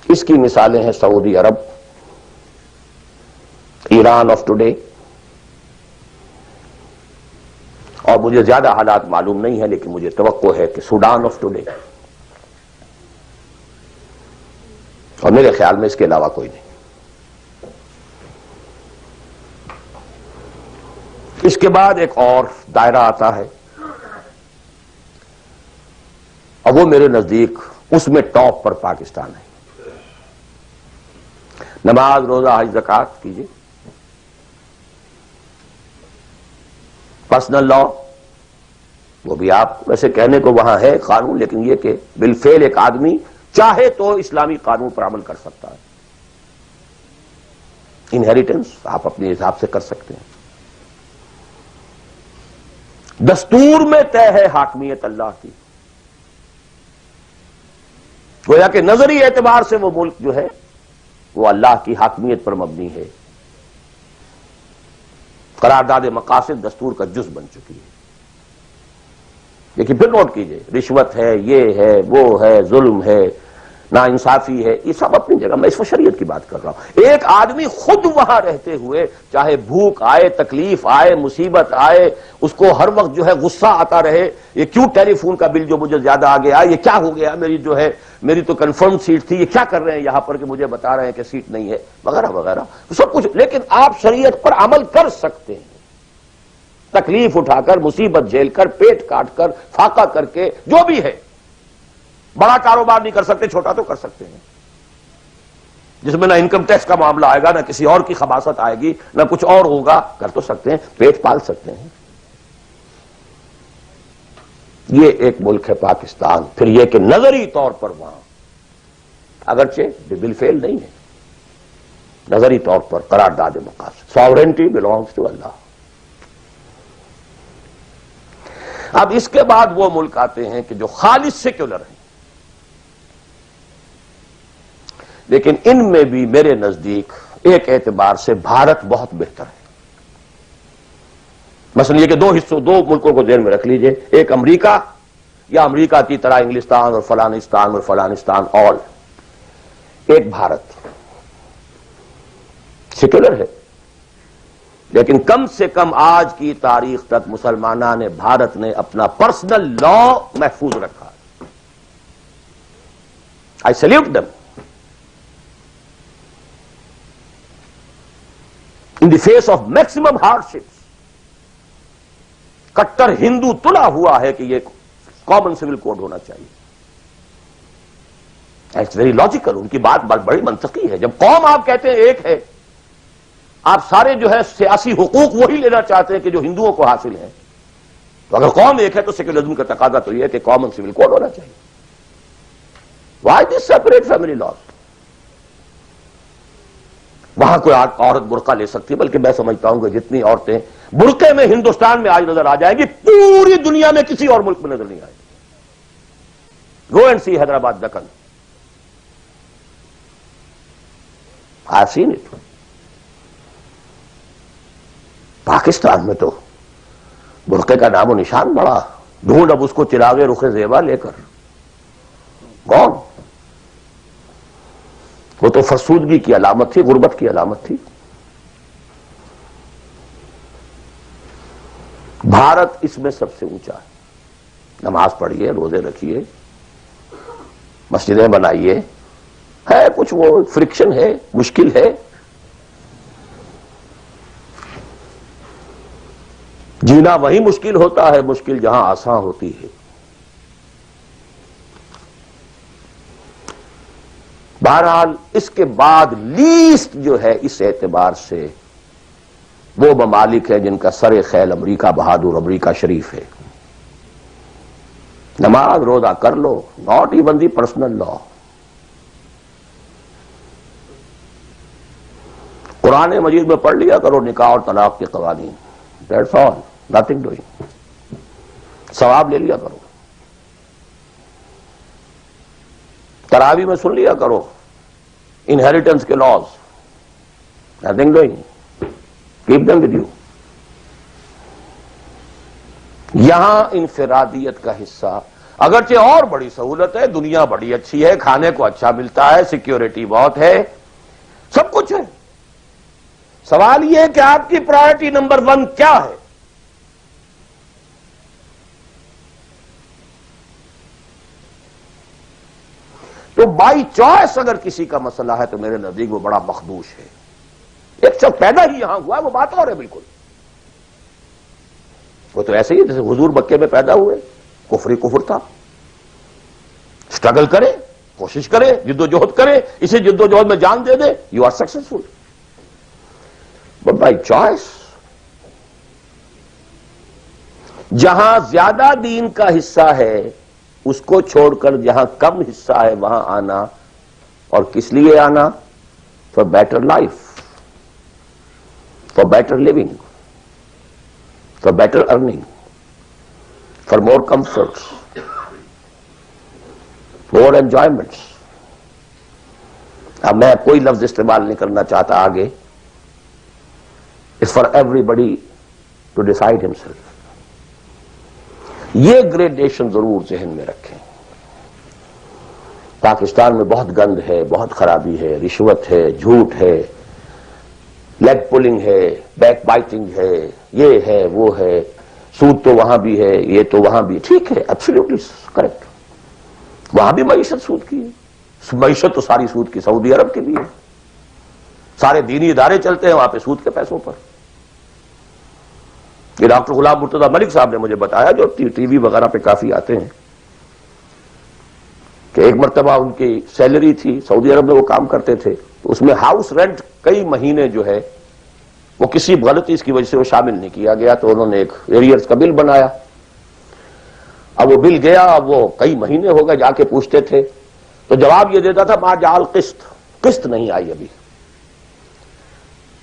S1: اس کی مثالیں ہیں سعودی عرب، ایران آف ٹوڈے، اور مجھے زیادہ حالات معلوم نہیں ہے لیکن مجھے توقع ہے کہ سوڈان آف ٹوڈے، اور میرے خیال میں اس کے علاوہ کوئی نہیں. اس کے بعد ایک اور دائرہ آتا ہے، اور وہ میرے نزدیک اس میں ٹاپ پر پاکستان ہے. نماز، روزہ، حج، زکوٰۃ کیجیے. پرسنل لا وہ بھی آپ ویسے کہنے کو وہاں ہے قانون، لیکن یہ کہ بالفعل ایک آدمی چاہے تو اسلامی قانون پر عمل کر سکتا ہے. انہیریٹنس آپ اپنے حساب سے کر سکتے ہیں. دستور میں طے ہے حاکمیت اللہ کی. گویا کہ نظری اعتبار سے وہ ملک جو ہے وہ اللہ کی حاکمیت پر مبنی ہے. قرارداد مقاصد دستور کا جز بن چکی ہے. لیکن پھر نوٹ کیجئے، رشوت ہے، یہ ہے، وہ ہے، ظلم ہے، ناانصافی ہے، یہ سب اپنی جگہ. میں اس وقت شریعت کی بات کر رہا ہوں. ایک آدمی خود وہاں رہتے ہوئے چاہے بھوک آئے، تکلیف آئے، مصیبت آئے، اس کو ہر وقت جو ہے غصہ آتا رہے، یہ کیوں ٹیلی فون کا بل جو مجھے زیادہ آ گیا، یہ کیا ہو گیا، میری تو کنفرم سیٹ تھی، یہ کیا کر رہے ہیں یہاں پر کہ مجھے بتا رہے ہیں کہ سیٹ نہیں ہے، وغیرہ وغیرہ سب کچھ. لیکن آپ شریعت پر عمل کر سکتے ہیں، تکلیف اٹھا کر، مصیبت جھیل کر، پیٹ کاٹ کر، فاقہ کر کے، جو بھی ہے. بڑا کاروبار نہیں کر سکتے، چھوٹا تو کر سکتے ہیں، جس میں نہ انکم ٹیکس کا معاملہ آئے گا، نہ کسی اور کی خباثت آئے گی، نہ کچھ اور ہوگا. کر تو سکتے ہیں، پیٹ پال سکتے ہیں. یہ ایک ملک ہے پاکستان. پھر یہ کہ نظری طور پر وہاں اگرچہ بالفعل نہیں ہے، نظری طور پر قرارداد مقاصد، ساورنٹی بلانگس ٹو اللہ. اب اس کے بعد وہ ملک آتے ہیں کہ جو خالص سیکولر ہیں، لیکن ان میں بھی میرے نزدیک ایک اعتبار سے بھارت بہت بہتر ہے. مثلا یہ کہ دو ملکوں کو ذہن میں رکھ لیجئے، ایک امریکہ یا امریکہ کی طرح انگلستان اور فلانستان اور ایک بھارت. سیکولر ہے لیکن کم سے کم آج کی تاریخ تک مسلمانان بھارت نے اپنا پرسنل لا محفوظ رکھا. I salute them. In the face of maximum hardships, کٹر ہندو تلا ہوا ہے کہ یہ کامن سول کوڈ ہونا چاہیے. It's very logical. ان کی بات بڑی منطقی ہے. جب قوم آپ کہتے ہیں ایک ہے, آپ سارے جو ہے سیاسی حقوق وہی لینا چاہتے ہیں کہ جو ہندوؤں کو حاصل ہیں, تو اگر قوم ایک ہے تو سیکولرزم کا تقاضا تو یہ ہے کہ کامن سول کوڈ ہونا چاہیے. Why this separate family laws? وہاں کوئی عورت برقع لے سکتی ہے, بلکہ میں سمجھتا ہوں کہ جتنی عورتیں برقعے میں ہندوستان میں آج نظر آ جائیں گی, پوری دنیا میں کسی اور ملک میں نظر نہیں آئے گی. Go and see Hyderabad Deccan. I have seen it. Pakistan میں تو برقعے کا نام و نشان بڑا. ڈھونڈ اب اس کو چراغ رخ زیبا لے کر. کون؟ وہ تو فرسودگی کی علامت تھی, غربت کی علامت تھی. بھارت اس میں سب سے اونچا ہے. نماز پڑھیے, روزے رکھیے, مسجدیں بنائیے, ہے کچھ وہ فرکشن ہے, مشکل ہے. جینا وہی مشکل ہوتا ہے, مشکل جہاں آسان ہوتی ہے. بہرحال اس کے بعد لیسٹ جو ہے اس اعتبار سے وہ ممالک ہیں جن کا سر خیل امریکہ بہادر امریکہ شریف ہے. نماز روزہ کر لو, ناٹ ایون دی پرسنل لا. قرآن مجید میں پڑھ لیا کرو نکاح اور طلاق کے قوانین. That's all, nothing doing. ثواب لے لیا کرو. تراویح میں سن لیا کرو انہیریٹنس کے laws. Nothing doing. Keep them with you. یہاں انفرادیت کا حصہ اگرچہ اور بڑی سہولت ہے, دنیا بڑی اچھی ہے, کھانے کو اچھا ملتا ہے, سیکیورٹی بہت ہے, سب کچھ ہے. سوال یہ ہے کہ آپ کی پرائرٹی نمبر 1 کیا ہے؟ تو بائی چوائس اگر کسی کا مسئلہ ہے تو میرے نزدیک وہ بڑا مخدوش ہے. ایک شخص پیدا ہی یہاں ہوا ہے, وہ بات اور ہے بالکل. وہ تو ایسے ہی جیسے حضور مکے میں پیدا ہوئے, کفر کفر تھا. اسٹرگل کرے, کوشش کرے, جد و جہد کرے, اسی جد و جہد میں جان دے دے, you are successful. But by choice جہاں زیادہ دین کا حصہ ہے اس کو چھوڑ کر جہاں کم حصہ ہے وہاں آنا, اور کس لیے آنا؟ For better life, for better living, for better earning, for more comforts, more enjoyments. اب میں کوئی لفظ استعمال نہیں کرنا چاہتا آگے. It's for everybody to decide himself. یہ گریڈیشن ضرور ذہن میں رکھیں. پاکستان میں بہت گند ہے, بہت خرابی ہے, رشوت ہے, جھوٹ ہے, لیگ پولنگ ہے, بیک بائٹنگ ہے, یہ ہے, وہ ہے, سود تو وہاں بھی ہے, یہ تو وہاں بھی. ٹھیک ہے, ایبسلیوٹلی کریکٹ. وہاں بھی معیشت سود کی ہے. معیشت تو ساری سود کی سعودی عرب کے بھی ہے. سارے دینی ادارے چلتے ہیں وہاں پہ سود کے پیسوں پر. یہ ڈاکٹر غلام مرتضی ملک صاحب نے مجھے بتایا, جو ٹی وی وغیرہ پہ کافی آتے ہیں, کہ ایک مرتبہ ان کی سیلری تھی, سعودی عرب میں وہ کام کرتے تھے, اس میں ہاؤس رینٹ کئی مہینے جو ہے وہ کسی غلطی کی وجہ سے وہ شامل نہیں کیا گیا, تو انہوں نے ایک ایریئرز کا بل بنایا. اب وہ بل گیا, اب وہ کئی مہینے ہو گئے, جا کے پوچھتے تھے تو جواب یہ دیتا تھا ما جعل قسط نہیں آئی ابھی.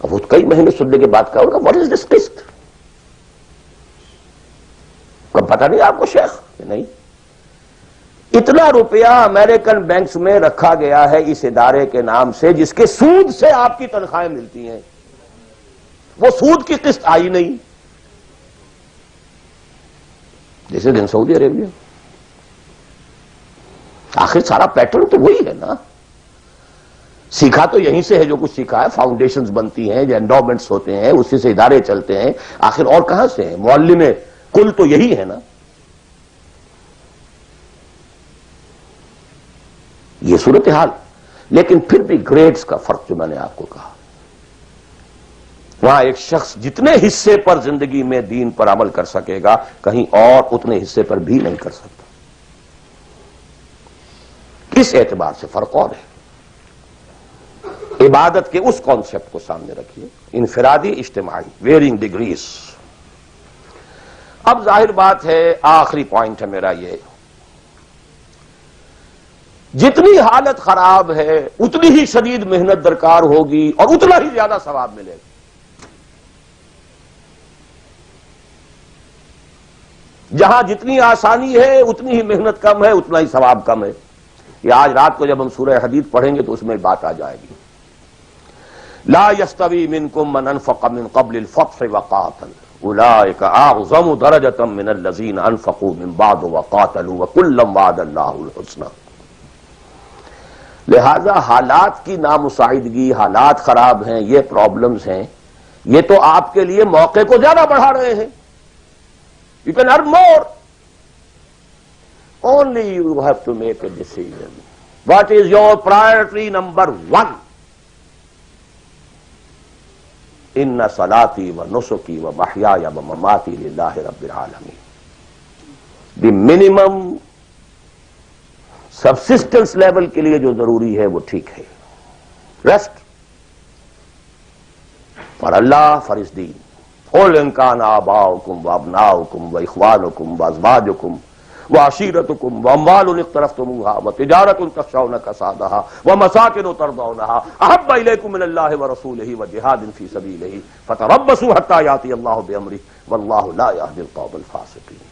S1: اب وہ کئی مہینے سننے کے بعد کہا, واٹ از دس قسط؟ پتہ نہیں آپ کو شیخ؟ نہیں. اتنا روپیہ امریکن بینکس میں رکھا گیا ہے اس ادارے کے نام سے جس کے سود سے آپ کی تنخواہیں ملتی ہیں, وہ سود کی قسط آئی نہیں. جیسے دن سعودی عربیہ. آخر سارا پیٹرن تو وہی ہے نا. سیکھا تو یہیں سے ہے جو کچھ سیکھا ہے. فاؤنڈیشنز بنتی ہیں, جو انڈومنٹس ہوتے ہیں, اسی سے ادارے چلتے ہیں. آخر اور کہاں سے ہیں؟ معلم کل تو یہی ہے نا. یہ صورتحال. لیکن پھر بھی گریڈز کا فرق جو میں نے آپ کو کہا, وہاں ایک شخص جتنے حصے پر زندگی میں دین پر عمل کر سکے گا کہیں اور اتنے حصے پر بھی نہیں کر سکتا. اس اعتبار سے فرق اور ہے. عبادت کے اس کانسیپٹ کو سامنے رکھیے، انفرادی اجتماعی، ویئرنگ ڈگریز. اب ظاہر بات ہے، آخری پوائنٹ ہے میرا یہ، جتنی حالت خراب ہے اتنی ہی شدید محنت درکار ہوگی اور اتنا ہی زیادہ ثواب ملے گا. جہاں جتنی آسانی ہے اتنی ہی محنت کم ہے، اتنا ہی ثواب کم ہے. یہ آج رات کو جب ہم سورہ حدید پڑھیں گے تو اس میں بات آ جائے گی. لا يستوي منكم من انفق من قبل الفتح وقاتل اولئك اعظم درجة من الذين انفقوا من بعد وقاتلوا وكلا وعد الله الحسنى. لہذا حالات کی نامساعدگی، حالات خراب ہیں، یہ پرابلمز ہیں، یہ تو آپ کے لیے موقع کو زیادہ بڑھا رہے ہیں. You can earn more. Only you have to make a decision. What is your priority number one? ان صلاتی و نسکی و محیای و مماتی للہ رب العالمین. دی منیمم سبسسٹنس لیول کے لیے جو ضروری ہے وہ ٹھیک ہے. ریسٹ فار اللہ، فار اس دین. قل ان کان آباؤکم و ابناؤکم و اخوانکم و ازواجکم وعشیرتکم واموال اقترفتموها وتجارۃ تخشون کسادها ومساکن ترضونها احب الیکم من اللہ ورسولہ وجہاد فی سبیلہ فتربصوا حتی یأتی اللہ بامرہ واللہ لا یہدی القوم الفاسقین.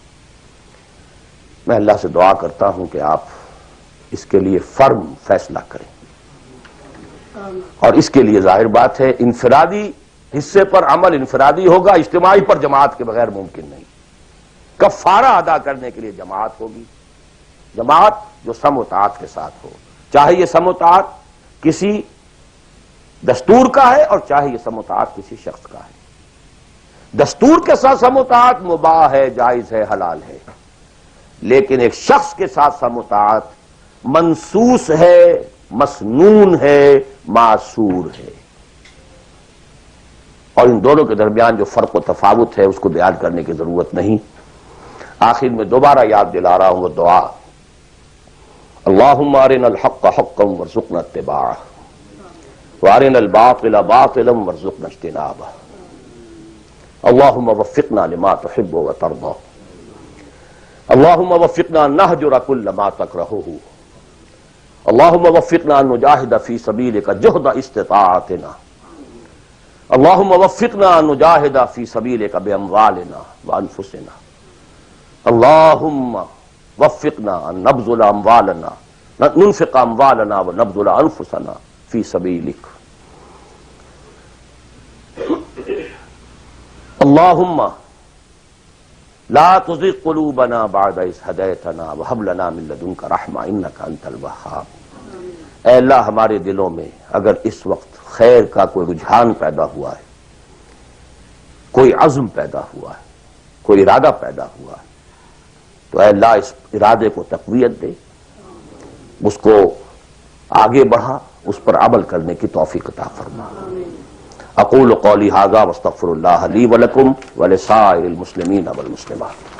S1: میں اللہ سے دعا کرتا ہوں کہ آپ اس کے لیے فرم فیصلہ کریں، اور اس کے لیے ظاہر بات ہے انفرادی حصے پر عمل انفرادی ہوگا، اجتماعی پر جماعت کے بغیر ممکن نہیں. کفارہ ادا کرنے کے لیے جماعت ہوگی، جماعت جو سم و طاعت کے ساتھ ہو، چاہے یہ سم و طاعت کسی دستور کا ہے اور چاہے یہ سم و طاعت کسی شخص کا ہے. دستور کے ساتھ سم و طاعت مباح ہے، جائز ہے، حلال ہے، لیکن ایک شخص کے ساتھ سم و طاعت منسوس ہے، مسنون ہے، معصور ہے. اور ان دونوں کے درمیان جو فرق و تفاوت ہے اس کو بیان کرنے کی ضرورت نہیں. آخر میں دوبارہ یاد دلا رہا ہوں وہ دعا، اللہم ارنا الحق حقا وارزقنا اتباعہ وارنا الباطل باطلا وارزقنا اجتنابہ. اللہم وفقنا لما تحب وترضى. اللہم وفقنا ان نہجر کل ما تکرہہ. اللہم وفقنا ان نجاہد فی سبیلک جہد استطاعتنا. اللہم وفقنا ان نجاہد فی سبیلک باموالنا وانفسنا. اللہم وفقنا ان نبذل اموالنا ننفق اموالنا ونبذل انفسنا فی سبیلک. اللہم لا تزغ قلوبنا بعد اذ ہدیتنا وہب لنا من لدنک رحمہ انک انت الوہاب. اے اللہ ہمارے دلوں میں اگر اس وقت خیر کا کوئی رجحان پیدا ہوا ہے، کوئی عزم پیدا ہوا ہے، کوئی ارادہ پیدا ہوا ہے، تو اے اللہ اس ارادے کو تقویت دے، اس کو آگے بڑھا، اس پر عمل کرنے کی توفیق عطا فرما. اقول قولی ھذا واستغفر اللہ لی ولکم ولسائر المسلمین والمسلمات.